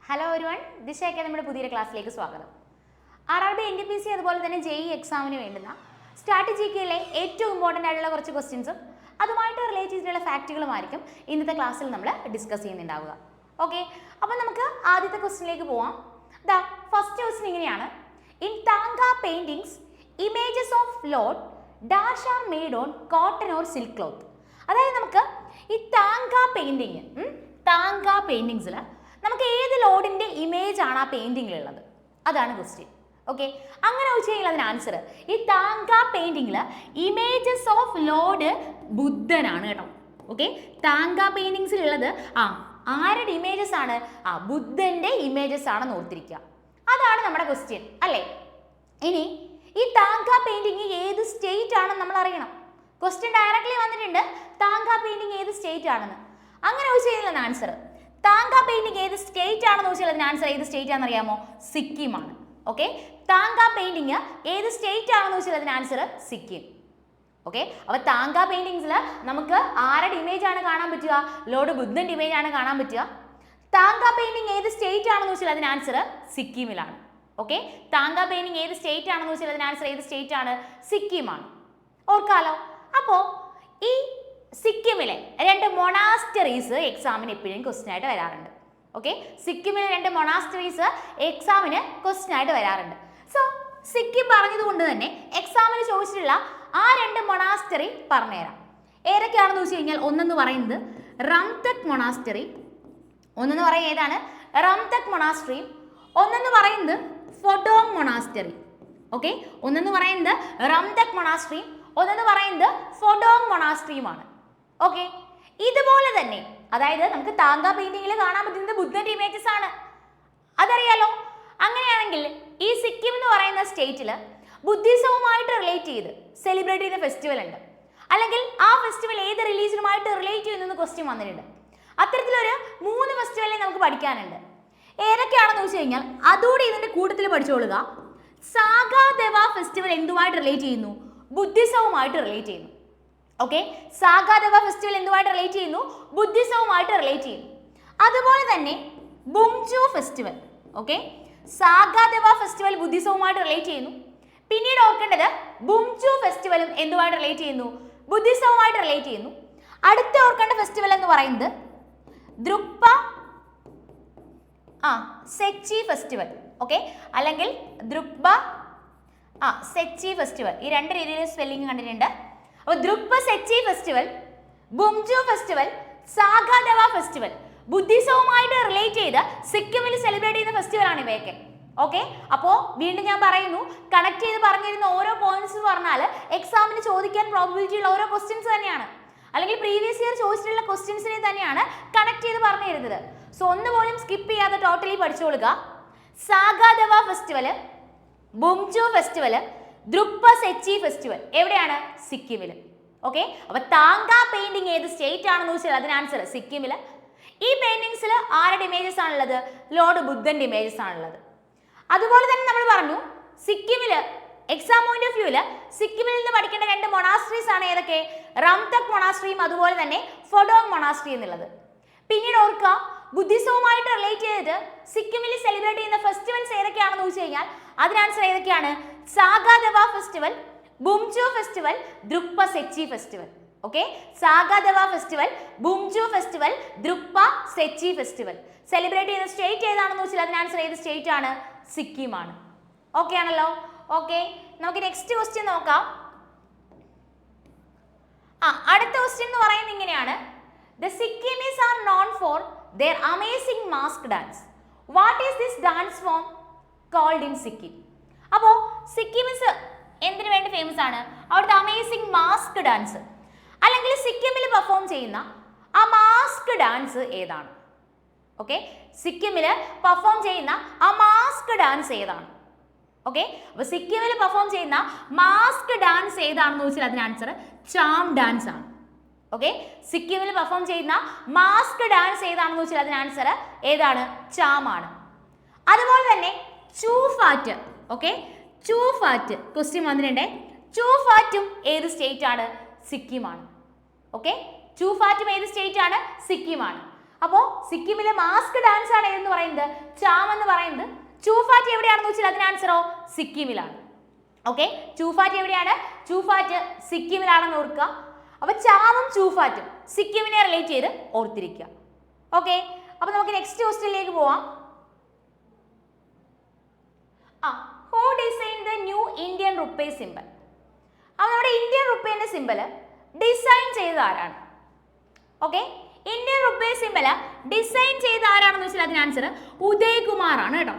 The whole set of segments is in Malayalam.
ഹലോ എവരിവൺ, ദിശ അക്കാദമിയുടെ പുതിയ ക്ലാസ്സിലേക്ക് സ്വാഗതം. RRB NTPC അതുപോലെ തന്നെ JEE എക്സാമിന് വേണ്ടുന്ന സ്ട്രാറ്റജിക്കയിലെ ഏറ്റവും ഇമ്പോർട്ടൻ്റ് ആയിട്ടുള്ള കുറച്ച് ക്വസ്റ്റ്യൻസും അതുമായിട്ട് റിലേറ്റ് ചെയ്തിട്ടുള്ള ഫാക്റ്റുകളുമായിരിക്കും ഇന്നത്തെ ക്ലാസ്സിൽ നമ്മൾ ഡിസ്കസ് ചെയ്യുന്നുണ്ടാവുക. ഓക്കെ, അപ്പോൾ നമുക്ക് ആദ്യത്തെ ക്വസ്റ്റ്യനിലേക്ക് പോവാം. ദാ ഫസ്റ്റ് ക്വസ്റ്റ്യൻ ഇങ്ങനെയാണ്: in thangka paintings images of lord dash are made on cotton or silk cloth. അതായത് നമുക്ക് ഈ താങ്ക പെയിന്റിങ്സിൽ നമുക്ക് ഏത് ലോഡിന്റെ ഇമേജ് ആണ് ആ പെയിന്റിങ്ങിലുള്ളത്, അതാണ് ക്വസ്റ്റ്യൻ. ഓക്കെ, അങ്ങനെ ചോദിച്ചു കഴിഞ്ഞാൽ അതിന് ആൻസർ ഈ താങ്ക പെയിന്റിങ്ങിൽ ഇമേജസ് ഓഫ് ലോഡ് ബുദ്ധനാണ് കേട്ടോ. ഓക്കെ, താങ്ക പെയിന്റിങ്സിലുള്ളത് ആരുടെ ഇമേജസ് ആണ്? ബുദ്ധന്റെ ഇമേജസ് ആണെന്ന് ഓർത്തിരിക്കുക. അതാണ് നമ്മുടെ ക്വസ്റ്റ്യൻ അല്ലേ. ഇനി ഈ താങ്ക പെയിന്റിങ് ഏത് സ്റ്റേറ്റ് ആണെന്ന് നമ്മൾ അറിയണം. ക്വസ്റ്റ്യൻ ഡയറക്ട്ലി വന്നിട്ടുണ്ട്, താങ്ക പെയിന്റിങ് ഏത് സ്റ്റേറ്റ് ആണെന്ന്. അങ്ങനെ ചോദിച്ചു കഴിഞ്ഞാൽ ആൻസർ താങ്ക പെയിന്റിങ് ഏത് സ്റ്റേറ്റ് ആണെന്ന് ചോദിച്ചാൽ അതിന് ആൻസർ ഏത് സ്റ്റേറ്റ് ആണെന്ന് അറിയാമോ? സിക്കിമാണ്. ഓക്കെ, താങ്ക പെയിന്റിങ് ഏത് സ്റ്റേറ്റ് ആണെന്ന് ചോദിച്ചാൽ അതിന് ആൻസർ സിക്കിം. ഓക്കെ, അപ്പോൾ താങ്ക പെയിന്റിങ്സിൽ നമുക്ക് ആരുടെ ഇമേജ് ആണ് കാണാൻ പറ്റുക? ലോർഡ് ബുദ്ധന്റെ ഇമേജ് ആണ് കാണാൻ പറ്റുക. താങ്ക പെയിന്റിങ് ഏത് സ്റ്റേറ്റ് ആണെന്ന് ചോദിച്ചാൽ അതിന് ആൻസർ സിക്കിമിലാണ്. ഓക്കെ, താങ്ക പെയിന്റിങ് ഏത് സ്റ്റേറ്റ് ആണെന്ന് ചോദിച്ചാൽ അതിന് ആൻസർ ഏത് സ്റ്റേറ്റ് ആണ്? സിക്കിമാണ്. ഓർക്കാലോ. അപ്പോൾ ഈ സിക്കിമിലെ രണ്ട് മൊണാസ്റ്ററീസ് എക്സാമിന് എപ്പോഴും ക്വസ്റ്റ്യൻ ആയിട്ട് വരാറുണ്ട്. ഓക്കെ, സിക്കിമിലെ രണ്ട് മൊണാസ്റ്ററീസ് എക്സാമിന് ക്വസ്റ്റ്യൻ ആയിട്ട് വരാറുണ്ട്. സോ സിക്കിം പറഞ്ഞതുകൊണ്ട് തന്നെ എക്സാമിന് ചോദിച്ചിട്ടുള്ള ആ രണ്ട് മൊണാസ്റ്ററി പറഞ്ഞുതരാം. ഏതൊക്കെയാണെന്ന് ചോദിച്ചു കഴിഞ്ഞാൽ ഒന്നെന്ന് പറയുന്നത് റംതക് മൊണാസ്റ്ററി, ഒന്നെന്ന് പറയുന്നത് ഏതാണ്? റംതക് മൊണാസ്റ്ററിയും ഒന്നെന്ന് പറയുന്നത് ഫൊഡോങ് മൊണാസ്റ്ററി. ഓക്കെ, ഒന്നെന്ന് പറയുന്നത് റംതക് മൊണാസ്റ്ററിയും ഒന്നെന്ന് പറയുന്നത് ഫൊഡോങ് മൊണാസ്റ്ററിയുമാണ്. ഓക്കെ, ഇതുപോലെ തന്നെ അതായത് നമുക്ക് താങ്ക പെയിന്റിങ്ങിൽ കാണാൻ പറ്റുന്നത് ബുദ്ധന്റെ ഇമേജസ് ആണ്, അതറിയാലോ. അങ്ങനെയാണെങ്കിൽ ഈ സിക്കിം എന്ന് പറയുന്ന സ്റ്റേറ്റിൽ ബുദ്ധിസവുമായിട്ട് റിലേറ്റ് ചെയ്ത് സെലിബ്രേറ്റ് ചെയ്യുന്ന ഫെസ്റ്റിവൽ ഉണ്ട്, അല്ലെങ്കിൽ ആ ഫെസ്റ്റിവൽ ഏത് റിലീജിയനുമായിട്ട് റിലേറ്റ് ചെയ്യുന്ന ക്വസ്റ്റ്യൻ വന്നിട്ടുണ്ട്. അത്തരത്തിലൊരു 3 ഫെസ്റ്റിവലിനെ നമുക്ക് പഠിക്കാനുണ്ട്. ഏതൊക്കെയാണെന്ന് ചോദിച്ചു കഴിഞ്ഞാൽ അതുകൂടി ഇതിന്റെ കൂട്ടത്തിൽ പഠിച്ചോളുക. സാഗാദെവ ഫെസ്റ്റിവൽ എന്തുമായിട്ട് റിലേറ്റ് ചെയ്യുന്നു? ബുദ്ധിസവുമായിട്ട് റിലേറ്റ് ചെയ്യുന്നു. ഓക്കെ, സാഗാദെവ ഫെസ്റ്റിവൽ എന്തുമായിട്ട് റിലേറ്റ് ചെയ്യുന്നു? ബുദ്ധിസവുമായിട്ട് റിലേറ്റ് ചെയ്യുന്നു. അതുപോലെ തന്നെ ബുംജു festival. Okay, Sagadawa festival ബുദ്ധിസവുമായിട്ട് relate ചെയ്യുന്നു. പിന്നീട് ഓർക്കേണ്ടത് ബുംജു ഫെസ്റ്റിവലും എന്തുമായിട്ട് റിലേറ്റ് ചെയ്യുന്നു? ബുദ്ധിസവുമായിട്ട് റിലേറ്റ് ചെയ്യുന്നു. അടുത്ത ഓർക്കേണ്ട ഫെസ്റ്റിവൽ എന്ന് പറയുന്നത് ദ്രുക്പ സെച്ചി ഫെസ്റ്റിവൽ. ഓക്കെ, അല്ലെങ്കിൽ ദ്രുക്പ സെച്ചി ഫെസ്റ്റിവൽ. ഈ രണ്ട് രീതിയിൽ സ്പെല്ലിംഗ് കണ്ടിട്ടുണ്ട്. അപ്പോൾ ദ്രുക്പ Tseshi festival, Bumchu festival, സാഗാദെവ festival ബുദ്ധിസവുമായിട്ട് relate ചെയ്ത് സിക്കിമിൽ സെലിബ്രേറ്റ് ചെയ്യുന്ന ഫെസ്റ്റിവൽ ആണ് ഇവയൊക്കെ. ഓക്കെ, അപ്പോൾ വീണ്ടും ഞാൻ പറയുന്നു, കണക്ട് ചെയ്ത് പറഞ്ഞിരുന്ന ഓരോ പോയിന്റ്സ് പറഞ്ഞാൽ എക്സാമിന് ചോദിക്കാൻ പ്രോബിലിറ്റി ഉള്ള ഓരോ ക്വസ്റ്റ്യൻസ് തന്നെയാണ്, അല്ലെങ്കിൽ പ്രീവിയസ് ഇയർ ചോദിച്ചിട്ടുള്ള ക്വസ്റ്റ്യൻസിനെ തന്നെയാണ് കണക്ട് ചെയ്ത് പറഞ്ഞു തരുന്നത്. സോ ഒന്നുപോലും സ്കിപ്പ് ചെയ്യാതെ totally പഠിച്ചോളുക. സാഗാദെവ festival, Bumchu festival, Drukpa Tseshi festival എവിടെയാണ്? സിക്കിമിൽ. ഓക്കെ, അപ്പൊ താങ്ക പെയിന്റിങ് ഏത് സ്റ്റേറ്റ് ആണെന്ന് ചോദിച്ചാൽ അതിന് ആൻസർ സിക്കിമിൽ. ഈ പെയിന്റിങ്സിൽ ആരുടെ ഇമേജസ് ആണുള്ളത്? ലോർഡ് ബുദ്ധന്റെ ഇമേജസ് ആണുള്ളത്. അതുപോലെ തന്നെ നമ്മൾ പറഞ്ഞു സിക്കിമില് എക്സാം പോയിന്റ് ഓഫ് വ്യൂല് സിക്കിമിൽ നിന്ന് പഠിക്കേണ്ട രണ്ട് മൊണാസ്ട്രീസ് ആണ് ഏതൊക്കെ? റംതക് മൊണാസ്ട്രിയും അതുപോലെ തന്നെ ഫൊഡോങ് മൊണാസ്ട്രി എന്നുള്ളത്. പിന്നീട് ഓർക്കുക, ബുദ്ധിസവുമായിട്ട് റിലേറ്റ് ചെയ്തിട്ട് സിക്കിമിൽ സെലിബ്രേറ്റ് ചെയ്യുന്ന ഫെസ്റ്റിവൽസ് ഏതൊക്കെയാണെന്ന് ചോദിച്ചു കഴിഞ്ഞാൽ അതിന് ആൻസർ ഏതൊക്കെയാണ്? Sagadawa festival, Bumchu festival, Drukpa Tseshi festival. Okay, Sagadawa festival, Bumchu festival, Drukpa Tseshi festival celebrate ചെയ്യുന്ന സ്റ്റേറ്റ് ഏതാണെന്ന് വെച്ചാൽ അതിന് ആൻസർ ഏത് സ്റ്റേറ്റ് ആണ്? സിക്കിമാണ്. ഓക്കെ ആണല്ലോ. ഓക്കെ, നമുക്ക് നെക്സ്റ്റ് ക്വസ്റ്റ്യൻ നോക്കാം. അടുത്ത ക്വസ്റ്റ്യൻ എന്ന് പറയുന്നത് ഇങ്ങനെയാണ്: The Sikkimese are known for their amazing mask dance. What is this dance form called in Sikkim? അപ്പോൾ സിക്കിമിസ് എന്തിനു വേണ്ടി ഫേമസ് ആണ്? അവിടുത്തെ അമേസിംഗ് മാസ്ക് ഡാൻസ്, അല്ലെങ്കിൽ സിക്കിമിൽ പെർഫോം ചെയ്യുന്ന ആ മാസ്ക് ഡാൻസ് ഏതാണ്? ഓക്കെ, സിക്കിമിൽ പെർഫോം ചെയ്യുന്ന ആ മാസ്ക് ഡാൻസ് ഏതാണ്? ഓക്കെ, അപ്പോൾ സിക്കിമിൽ പെർഫോം ചെയ്യുന്ന മാസ്ക് ഡാൻസ് ഏതാണെന്ന് ചോദിച്ചാൽ അതിന് ആൻസർ ചാം ഡാൻസ് ആണ്. ഓക്കെ, സിക്കിമിൽ പെർഫോം ചെയ്യുന്ന മാസ്ക് ഡാൻസ് ഏതാണെന്ന് വെച്ചാൽ അതിന് ആൻസർ ഏതാണ്? ചാം ആണ്. അതുപോലെ തന്നെ ചൂഫാറ്റ്. ഓക്കെ, ചൂഫാറ്റ് ക്വസ്റ്റ്യൻ വന്നിട്ടുണ്ട്. ചൂഫാറ്റും ഏത് സ്റ്റേറ്റ് ആണ്? സിക്കിമാണ്. ഓക്കെ, ചൂഫാറ്റും ഏത് സ്റ്റേറ്റ് ആണ്? സിക്കിമാണ്. അപ്പോൾ സിക്കിമിലെ മാസ്ക് ഡാൻസ് ആണ് ഏതെന്ന് പറയുന്നത് ചാം എന്ന് പറയുന്നത്. ചൂഫാറ്റ് എവിടെയാണെന്ന് വെച്ചാൽ അതിന് ആൻസറോ സിക്കിമിലാണ്. ഓക്കെ, ചൂഫാറ്റ് എവിടെയാണ്? ചൂഫാറ്റ് സിക്കിമിലാണെന്ന് ഓർക്കുക. അപ്പൊ ചാമും ചൂഫാറ്റും സിക്കിമിനെ റിലേറ്റ് ചെയ്ത് ഓർത്തിരിക്കുക. ഓക്കെ, അപ്പൊ നമുക്ക് നെക്സ്റ്റ് ക്വസ്റ്റ്യനിലേക്ക് പോവാം. Who design the new Indian RuPay symbol? അപ്പൊ നമ്മുടെ ഇന്ത്യൻ റുപ്പേന്റെ സിമ്പൽ ഡിസൈൻ ചെയ്തത് ആരാണ്? Okay, Indian RuPay symbol design ചെയ്ത ആരാണെന്ന് വെച്ചാൽ അതിന് ആൻസർ ഉദയകുമാർ ആണ് കേട്ടോ.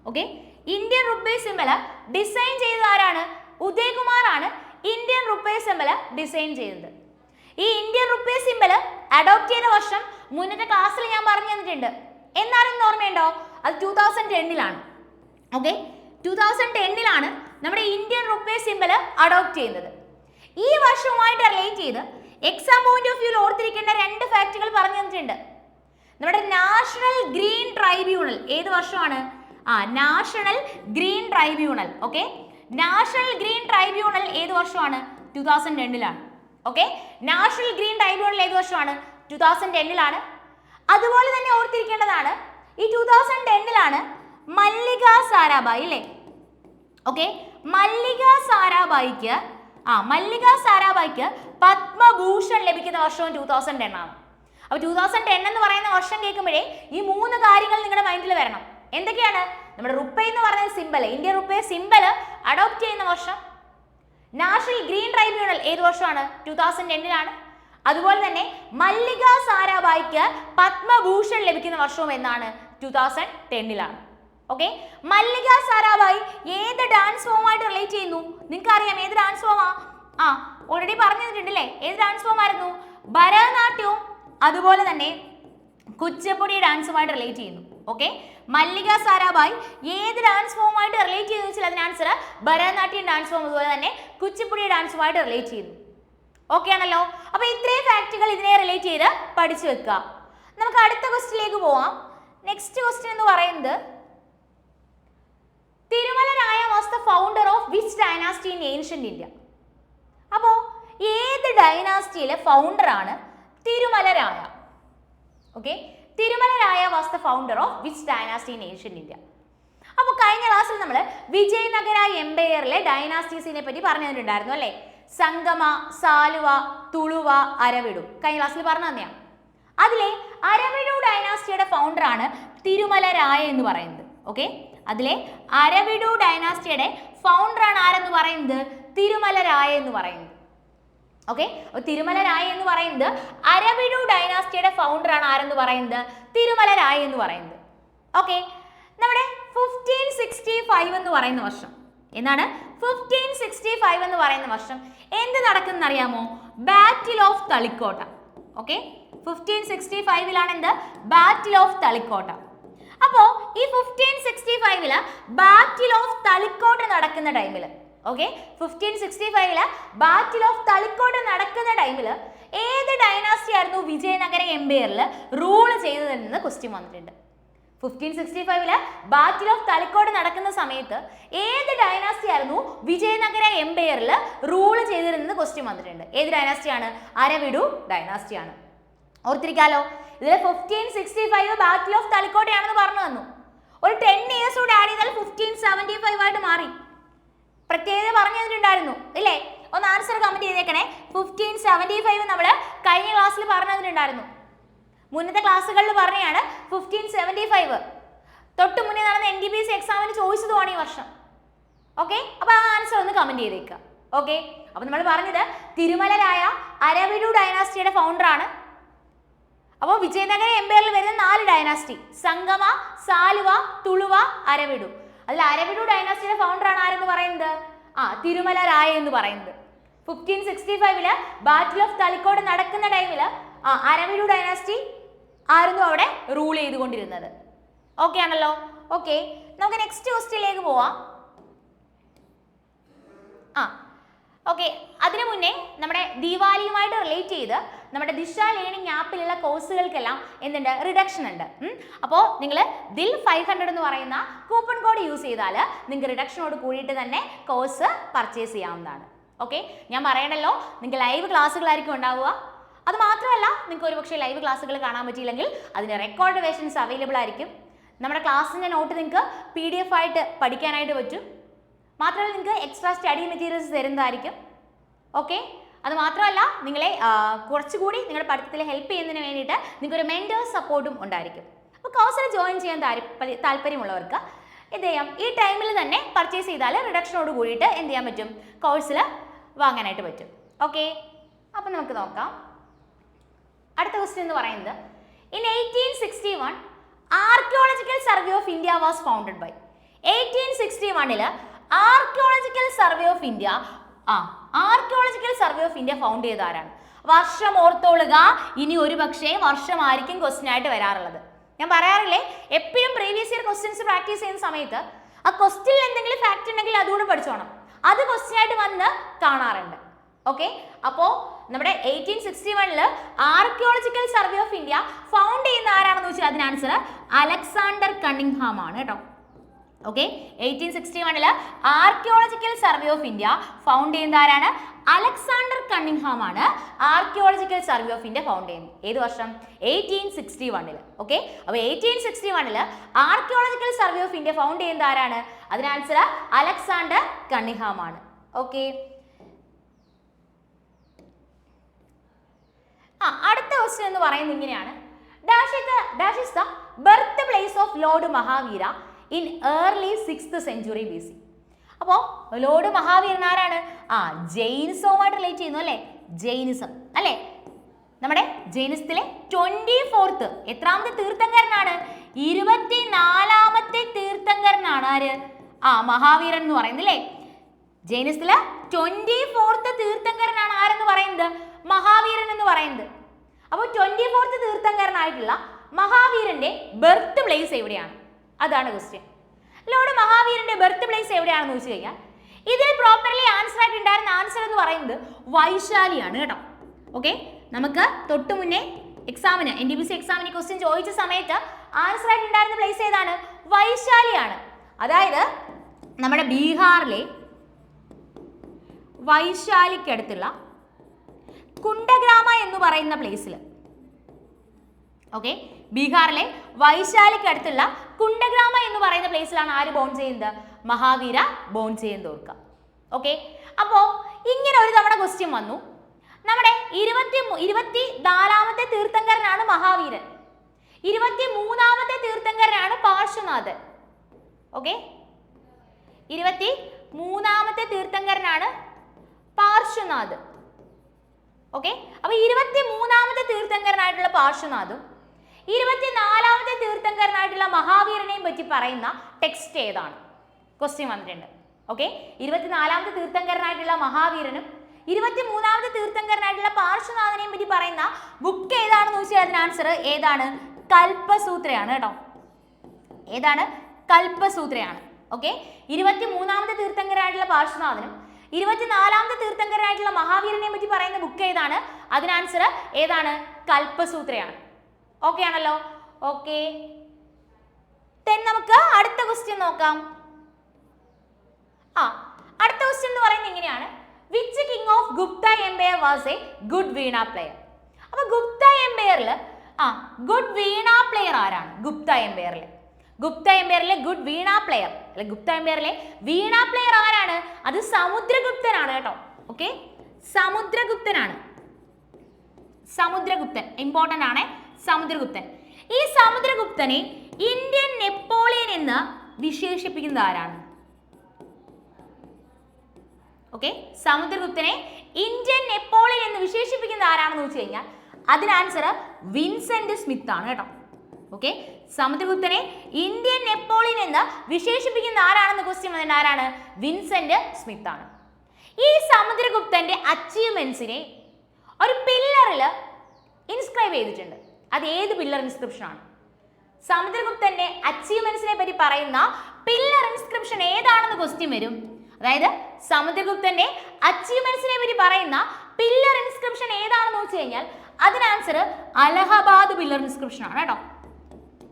Okay, Indian RuPay symbol design ചെയ്ത ആരാണ്? ഉദയകുമാർ ആണ് ഇന്ത്യൻ റുപ്പേ സിമ്പൽ ഡിസൈൻ ചെയ്തത്. ഈ ഇന്ത്യൻ റുപ്പേ സിമ്പൽ അഡോപ്റ്റ് ചെയ്ത വർഷം മുന്നത്തെ ക്ലാസ്സിൽ ഞാൻ പറഞ്ഞു തന്നിട്ടുണ്ട്. എന്നാലും ഓർമ്മയുണ്ടോ? അത് 2010 ഓക്കെ, 2010 നമ്മുടെ ഇന്ത്യൻ റുപ്പേ സിമ്പൽ അഡോപ്റ്റ് ചെയ്യുന്നത്. ഈ വർഷവുമായിട്ട് റിലേറ്റ് ചെയ്ത് എക്സാം പോയിന്റ് ഓഫ് വ്യൂവിൽ ഓർത്തിരിക്കേണ്ട 2 ഫാക്റ്റുകൾ പറഞ്ഞു തന്നിട്ടുണ്ട്. നമ്മുടെ നാഷണൽ ഗ്രീൻ ട്രൈബ്യൂണൽ ഏത് വർഷമാണ്? National green tribunal. Okay, national green tribunal ഏത് വർഷമാണ്? 2010 ഓക്കെ, നാഷണൽ ഗ്രീൻ ട്രൈബ്യൂണൽ ഏത് വർഷമാണ്? 2010 അതുപോലെ തന്നെ ഓർത്തിരിക്കേണ്ടതാണ് ഈ 2010 മല്ലിക സാരാഭായി അല്ലേ? ഓക്കെ, മല്ലിക സാരാഭായിക്ക് പത്മഭൂഷൺ ലഭിക്കുന്ന വർഷവും 2010 ആണ്. അപ്പൊ 2010 എന്ന് പറയുന്ന വർഷം കേൾക്കുമ്പോഴേ ഈ 3 കാര്യങ്ങൾ നിങ്ങളുടെ മൈൻഡിൽ വരണം. എന്തൊക്കെയാണ്? നമ്മുടെ റുപ്പേ എന്ന് പറയുന്ന symbol, Indian RuPay symbol adopt ചെയ്യുന്ന വർഷം. നാഷണൽ ഗ്രീൻ ട്രൈബ്യൂണൽ ഏത് വർഷമാണ്? 2010 അതുപോലെ തന്നെ മല്ലിക സാരാഭായിക്ക് പത്മഭൂഷൺ ലഭിക്കുന്ന വർഷവും എന്നാണ്? 2010 ഓക്കെ, മല്ലിക സാരാഭായി ഏത് ഡാൻസ് ഫോമായിട്ട് റിലേറ്റ് ചെയ്യുന്നു? നിങ്ങൾക്ക് അറിയാം ഏത് ഡാൻസ് ഫോമാ? ഓൾറെഡി പറഞ്ഞു തന്നിട്ടുണ്ടല്ലേ. ഏത് ഡാൻസ് ഫോം ആയിരുന്നു? ഭരതനാട്യവും അതുപോലെ തന്നെ കുച്ചിപ്പുടി ഡാൻസുമായിട്ട് റിലേറ്റ് ചെയ്യുന്നു. ഓക്കെ, മല്ലിക സാരാഭായി ഏത് ഡാൻസ് ഫോമായിട്ട് റിലേറ്റ് ചെയ്യുന്നു വെച്ചാൽ അതിന് ആൻസർ ഭരതനാട്യം ഡാൻസ് ഫോം അതുപോലെ തന്നെ കുച്ചിപ്പുടി ഡാൻസുമായിട്ട് റിലേറ്റ് ചെയ്യുന്നു. ഓക്കെ ആണല്ലോ. അപ്പൊ ഇത്രയും ഫാക്റ്റുകൾ ഇതിനെ റിലേറ്റ് ചെയ്ത് പഠിച്ചു വെക്കുക. നമുക്ക് അടുത്ത ക്വസ്റ്റ്യനിലേക്ക് പോവാം. നെക്സ്റ്റ് ക്വസ്റ്റ്യൻ എന്ന് പറയുന്നത് തിരുമല രായ was the founder of which dynasty in ancient India? അപ്പോ ഏത് ഡൈനാസ്റ്റിയിലെ ഫൗണ്ടർ ആണ് തിരുമല രായ? ഓക്കെ, തിരുമല രായ was the founder of which dynasty in ancient India? അപ്പോൾ കഴിഞ്ഞ ക്ലാസ്സിൽ നമ്മൾ വിജയനഗര എംപയറിലെ ഡൈനാസ്റ്റീസിനെ പറ്റി പറഞ്ഞു തന്നിട്ടുണ്ടായിരുന്നു അല്ലേ? സംഗമ, സാലുവ, തുളുവ, അരവിഡു. കഴിഞ്ഞ ക്ലാസ്സിൽ പറഞ്ഞു തന്നെയാണ്. അതിലെ അരവിഡു ഡൈനാസ്റ്റിയുടെ ഫൗണ്ടർ ആണ് തിരുമല രായ എന്ന് പറയുന്നത്. ഓക്കെ, അതിലെ അരവിഡു ഡൈനാസ്റ്റിയുടെ ഫൗണ്ടർ ആണ് ആരെന്ന് പറയുന്നത്? തിരുമല രായ എന്ന് പറയുന്നത്. ഓക്കെ, തിരുമല രായ എന്ന് പറയുന്നത് അരവിഡു ഡൈനാസ്റ്റിയുടെ ഫൗണ്ടർ ആണ് ആരെന്ന് പറയുന്നത്? തിരുമല രായ എന്ന് പറയുന്നത്. ഓക്കെ, നമ്മുടെ 1565 എന്ന് പറയുന്ന വർഷം എന്നാണ്? 1565 എന്ന് പറയുന്ന വർഷം എന്ത് നടക്കുന്ന അറിയാമോ? Battle of Talikota. ഓക്കെ, 1565 എന്ത്? Battle of Talikota. അപ്പോ ഈ 1565 ബാറ്റിൽ ഓഫ് തളിക്കോട്ട നടക്കുന്ന ടൈമിൽ, ഓക്കെ, 1565 ബാറ്റിൽ ഓഫ് തളിക്കോട്ട നടക്കുന്ന ടൈമിൽ ഏത് ഡൈനാസ്റ്റി ആയിരുന്നു വിജയനഗര എംപയറിൽ റൂൾ ചെയ്തതെന്ന് ക്വസ്റ്റ്യൻ വന്നിട്ടുണ്ട്. 1565 ബാറ്റിൽ ഓഫ് തളിക്കോട് നടക്കുന്ന സമയത്ത് ഏത് ഡൈനാസ്റ്റി ആയിരുന്നു വിജയനഗര എംപയറിൽ റൂൾ ചെയ്തിരുന്നത് ക്വസ്റ്റ്യൻ വന്നിട്ടുണ്ട്. ഏത് ഡൈനാസ്റ്റിയാണ്? അരവിഡു ഡൈനാസ്റ്റിയാണ്. ഓർത്തിരിക്കാലോ. ഇതിൽ 1565 ബാറ്റിൽ ഓഫ് തളിക്കോട്ടയാണെന്ന് പറഞ്ഞു തന്നു. ഒരു 10 years കൂടെ ആഡ് ചെയ്താൽ 1575 ആയിട്ട് മാറി. പ്രത്യേകത പറഞ്ഞു തന്നിട്ടുണ്ടായിരുന്നു ഇല്ലേ? ഒന്ന് ആൻസർ കമന്റ് ചെയ്തേക്കണേ. 1575 നമ്മൾ കഴിഞ്ഞ ക്ലാസ്സിൽ പറഞ്ഞു തന്നിട്ടുണ്ടായിരുന്നു. മുന്നത്തെ ക്ലാസ്സുകളിൽ പറഞ്ഞാണ് 1575. തൊട്ട് മുന്നേ നടന്ന NTPC എക്സാമിന് ചോദിച്ചതുമാണ് ഈ വർഷം. ഓക്കെ, അപ്പൊ ആ ആൻസർ ഒന്ന് കമന്റ് ചെയ്തേക്കുക. ഓക്കെ, അപ്പൊ നമ്മൾ പറഞ്ഞത് തിരുമല രായ അരവിഡു ഡൈനാസ്റ്റിയുടെ ഫൗണ്ടർ ആണ്. അപ്പോൾ വിജയനഗര എംപയറിൽ വരുന്ന 4 ഡൈനാസ്റ്റി: സംഗമ, സാലുവ, തുളുവ, അരവിഡു. അതിൽ അരവിഡു ഡൈനാസ്റ്റിയുടെ ഫൗണ്ടർ ആണ് ആരെന്ന് പറയുന്നത്? തിരുമല രായ എന്ന് പറയുന്നത്. 1565 ബാറ്റിൽ ഓഫ് തളിക്കോട് നടക്കുന്ന ടൈമിൽ അരവിഡു ഡൈനാസ്റ്റി ആയിരുന്നു അവിടെ റൂൾ ചെയ്തുകൊണ്ടിരുന്നത്. ഓക്കെ ആണല്ലോ. ഓക്കെ, നമുക്ക് നെക്സ്റ്റ് ക്വസ്റ്റ്യനിലേക്ക് പോവാം. ഓക്കെ, അതിനു മുന്നേ നമ്മുടെ ദീപാവലിയുമായിട്ട് റിലേറ്റ് ചെയ്ത് നമ്മുടെ ദിശ ലേണിംഗ് ആപ്പിലുള്ള കോഴ്സുകൾക്കെല്ലാം എന്തുണ്ട്? റിഡക്ഷൻ ഉണ്ട്. അപ്പോൾ നിങ്ങൾ ദിൽ 500 എന്ന് പറയുന്ന കൂപ്പൺ കോഡ് യൂസ് ചെയ്താൽ നിങ്ങൾക്ക് റിഡക്ഷനോട് കൂടിയിട്ട് തന്നെ കോഴ്സ് പർച്ചേസ് ചെയ്യാവുന്നതാണ്. ഓക്കെ, ഞാൻ പറയണല്ലോ, നിങ്ങൾക്ക് ലൈവ് ക്ലാസ്സുകളായിരിക്കും ഉണ്ടാവുക. അത് മാത്രമല്ല, നിങ്ങൾക്ക് ഒരുപക്ഷെ ലൈവ് ക്ലാസ്സുകൾ കാണാൻ പറ്റിയില്ലെങ്കിൽ അതിന് റെക്കോർഡ് വേർഷൻസ് അവൈലബിൾ ആയിരിക്കും. നമ്മുടെ ക്ലാസ്സിൻ്റെ നോട്ട് നിങ്ങൾക്ക് PDF ആയിട്ട് പഠിക്കാനായിട്ട് പറ്റും. മാത്രമല്ല നിങ്ങൾക്ക് എക്സ്ട്രാ സ്റ്റഡി മെറ്റീരിയൽസ് തരുന്നതായിരിക്കും. ഓക്കെ, അത് മാത്രമല്ല നിങ്ങളെ കുറച്ചുകൂടി നിങ്ങളുടെ പഠിത്തത്തിൽ ഹെൽപ്പ് ചെയ്യുന്നതിന് വേണ്ടിയിട്ട് നിങ്ങൾക്കൊരു മെൻറ്റേഴ്സ് സപ്പോർട്ടും ഉണ്ടായിരിക്കും. അപ്പോൾ കോഴ്സിൽ ജോയിൻ ചെയ്യാൻ താല്പര്യമുള്ളവർക്ക് എന്ത് ചെയ്യാം, ഈ ടൈമിൽ തന്നെ പർച്ചേസ് ചെയ്താൽ റിഡക്ഷനോട് കൂടിയിട്ട് എന്ത് ചെയ്യാൻ പറ്റും, കോഴ്സിൽ വാങ്ങാനായിട്ട് പറ്റും. ഓക്കെ, അപ്പം നമുക്ക് നോക്കാം. അടുത്ത ക്വസ്റ്റ്യൻ എന്ന് പറയുന്നത്, in 1861 archaeological survey of India was founded by. 1861 archaeological survey of India found ചെയ്ത ആരാണ്? വർഷം ഓർത്തോളുക, ഇനി ഒരു പക്ഷേ വർഷമായിരിക്കും ക്വസ്റ്റ്യൻ ആയിട്ട് വരാറുള്ളത്. ഞാൻ പറയാറില്ലേ, എപ്പോഴും പ്രീവിയസ് ഇയർ ക്വസ്റ്റ്യൻസ് പ്രാക്ടീസ് ചെയ്യുന്ന സമയത്ത് ആ ക്വസ്റ്റ്യനിൽ എന്തെങ്കിലും ഫാക്ട് ഉണ്ടെങ്കിൽ അതുകൂടെ പഠിച്ചോണം. അത് ക്വസ്റ്റ്യൻ ആയിട്ട് വന്ന് കാണാറുണ്ട്. ഓക്കെ, അപ്പോൾ നമ്മുടെ 1861 archaeological survey of India found ചെയ്യുന്ന ആരാണെന്ന് വെച്ചാൽ അതിന് ആൻസർ അലക്സാണ്ടർ കണ്ണിംഗ്ഹാം ആണ് കേട്ടോ. Okay, 1861 archaeological survey of India found ചെയ്യുന്ന ആരാണ്? അലക്സാണ്ടർ കണ്ണിംഗ്ഹാം ആണ് archaeological survey of India found ചെയ്യുന്നത്. ഏത് വർഷം? 1861. ഓക്കെ, അപ്പോൾ 1861 archaeological survey of India found ചെയ്യുന്ന ആരാണ്? അതിന് ആൻസർ അലക്സാണ്ടർ കണ്ണിംഗ്ഹാം ആണ്. ഓക്കെ, അടുത്ത ക്വസ്റ്റ്യൻ എന്ന് പറയുന്നത് ഇങ്ങനെയാണ്, dash is the birth place of Lord Mahavira in early 6th century BC. അപ്പോൾ ലോർഡ് മഹാവീരൻ ആരാണ്? ജെയിനിസവുമായിട്ട് റിലേറ്റ് ചെയ്യുന്നു അല്ലേ, ജെയിനിസം അല്ലേ. നമ്മുടെ ജെയിനിസത്തിലെ 24th എത്രാമത്തെ തീർത്ഥങ്കരനാണ്? 24ാമത്തെ തീർത്ഥങ്കരനാണ് ആര്? മഹാവീരൻ എന്ന് പറയുന്നത് അല്ലേ. ജെയിനിസത്തിലെ 24th തീർത്ഥങ്കരനാണ് ആരെന്ന് പറയുന്നത്? മഹാവീരൻ എന്ന് പറയുന്നത്. അപ്പോൾ 24th തീർത്ഥങ്കരനായിട്ടുള്ള മഹാവീരന്റെ ബർത്ത് പ്ലേസ് എവിടെയാണ്? അതാണ് ക്വസ്റ്റ്യൻ. ലോർഡ് മഹാവീരന്റെ ബർത്ത് പ്ലേസ് എവിടെയാണെന്ന് ചോദിച്ചു കഴിഞ്ഞാൽ ഇതിൽ പ്രോപ്പർലി ആൻസർ ആയിട്ട് ഉണ്ടായിരുന്ന ആൻസർ എന്ന് പറയുന്നത് വൈശാലിയാണ് കേട്ടോ. ഓക്കെ, നമുക്ക് തൊട്ട് മുന്നേ എക്സാമിന് NTPC എക്സാമിന് ക്വസ്റ്റ്യൻ ചോദിച്ച സമയത്ത് ആൻസർ ആയിട്ട് ഉണ്ടായിരുന്ന പ്ലേസ് ഏതാണ്? വൈശാലിയാണ്. അതായത് നമ്മുടെ ബീഹാറിലെ വൈശാലിക്കടുത്തുള്ള കുണ്ടഗ്രാമ എന്ന് പറയുന്ന പ്ലേസിൽ, ഓക്കെ, ബീഹാറിലെ വൈശാലിക്ക് അടുത്തുള്ള കുണ്ടഗ്രാമ എന്ന് പറയുന്ന പ്ലേസിലാണ് ആര് ബോൺ ചെയ്യുന്നത്? മഹാവീര ബോൺ ചെയ്യുന്നത് ഓർക്കുക. ഓക്കെ, അപ്പോൾ ഇങ്ങനെ ഒരു തവണ ക്വസ്റ്റ്യൻ വന്നു. നമ്മുടെ 24ാമത്തെ തീർത്ഥങ്കരനാണ് മഹാവീരൻ, 23ാമത്തെ തീർത്ഥങ്കരനാണ് പാർശ്വനാഥൻ. ഓക്കെ, 23ാമത്തെ തീർത്ഥങ്കരനാണ് പാർശ്വനാഥ്. ഓക്കെ, അപ്പോൾ 23ാമത്തെ തീർത്ഥങ്കരനായിട്ടുള്ള പാർശ്വനാഥും 24ാമത്തെ തീർത്ഥങ്കരനായിട്ടുള്ള മഹാവീരനെയും പറ്റി പറയുന്ന ടെക്സ്റ്റ് ഏതാണ്? ക്വസ്റ്റ്യൻ വന്നിട്ടുണ്ട്. ഓക്കെ, 24ാമത്തെ തീർത്ഥങ്കരനായിട്ടുള്ള മഹാവീരനും 23ാമത്തെ തീർത്ഥങ്കരനായിട്ടുള്ള പാർശ്വനാഥനെയും പറ്റി പറയുന്ന ബുക്ക് ഏതാണെന്ന് ചോദിച്ചാൽ അതിന് ആൻസർ ഏതാണ്? കൽപ്പസൂത്രയാണ് കേട്ടോ. ഏതാണ്? കൽപ്പസൂത്രയാണ്. ഓക്കെ, 23ാമത്തെ തീർത്ഥങ്കരനായിട്ടുള്ള പാർശ്വനാഥനും 24ാമത്തെ തീർത്ഥങ്കരനായിട്ടുള്ള മഹാവീരനെയും പറ്റി പറയുന്ന ബുക്ക് ഏതാണ്? അതിന് ആൻസർ ഏതാണ്? കൽപ്പസൂത്രയാണ്. ഓക്കെ ആണല്ലോ. ഓക്കെ, നമുക്ക് അടുത്ത ക്വസ്റ്റ്യൻ നോക്കാം. അടുത്ത ക്വസ്റ്റ്യൻ എന്ന് പറയുന്നത് ഇങ്ങനെയാണ്, which king of Gupta empire was a good veena player? അപ്പൊ ഗുപ്ത എംപയറിൽ ഗുഡ് വീണ പ്ലെയർ ആരാണ്? ഗുപ്ത എംപയറിലെ ഗുഡ് വീണ പ്ലെയർ അല്ലെ, ഗുപ്ത എംപയറിലെ വീണ പ്ലെയർ ആരാണ്? അത് സമുദ്രഗുപ്തനാണ് കേട്ടോ. ഓക്കെ, സമുദ്രഗുപ്തനാണ്. സമുദ്രഗുപ്തൻ ഇമ്പോർട്ടന്റ് ആണ്. സമുദ്രഗുപ്തൻ. ഈ സമുദ്രഗുപ്തനെ ഇന്ത്യൻ നെപ്പോളിയൻ എന്ന് വിശേഷിപ്പിക്കുന്നത് ആരാണ്? ഓക്കെ, സമുദ്രഗുപ്തനെ ഇന്ത്യൻ നെപ്പോളിയൻ എന്ന് വിശേഷിപ്പിക്കുന്നത് ആരാണെന്ന് വെച്ച് കഴിഞ്ഞാൽ അതിന് ആൻസർ വിൻസെന്റ് സ്മിത്ത് ആണ് കേട്ടോ. ഓക്കെ, സമുദ്രഗുപ്തനെ ഇന്ത്യൻ നെപ്പോളിയൻ എന്ന് വിശേഷിപ്പിക്കുന്ന ആരാണെന്ന് ക്വസ്റ്റ്യൻ വന്നിട്ട് ആരാണ്? വിൻസെന്റ് സ്മിത്ത് ആണ്. ഈ സമുദ്രഗുപ്തന്റെ അച്ചീവ്മെന്റ്സിനെ ഒരു പില്ലറിൽ ഇൻസ്ക്രൈബ് ചെയ്തിട്ടുണ്ട്. അത് ഏത് പില്ലർ ഇൻസ്ക്രിപ്ഷൻ ആണ്? സമുദ്രഗുപ്തന്റെ അച്ചീവ്മെന്റ്സിനെ പറ്റി പറയുന്ന പില്ലർ ഇൻസ്ക്രിപ്ഷൻ ഏതാണെന്ന് ക്വസ്റ്റ്യൻ വരും. അതായത് സമുദ്രഗുപ്തന്റെ അച്ചീവ്മെന്റ്സിനെ പറ്റി പറയുന്ന പില്ലർ ഇൻസ്ക്രിപ്ഷൻ ഏതാണെന്ന് വെച്ച് കഴിഞ്ഞാൽ അതിന് ആൻസർ അലഹബാദ് പില്ലർ ഇൻസ്ക്രിപ്ഷൻ ആണ് കേട്ടോ.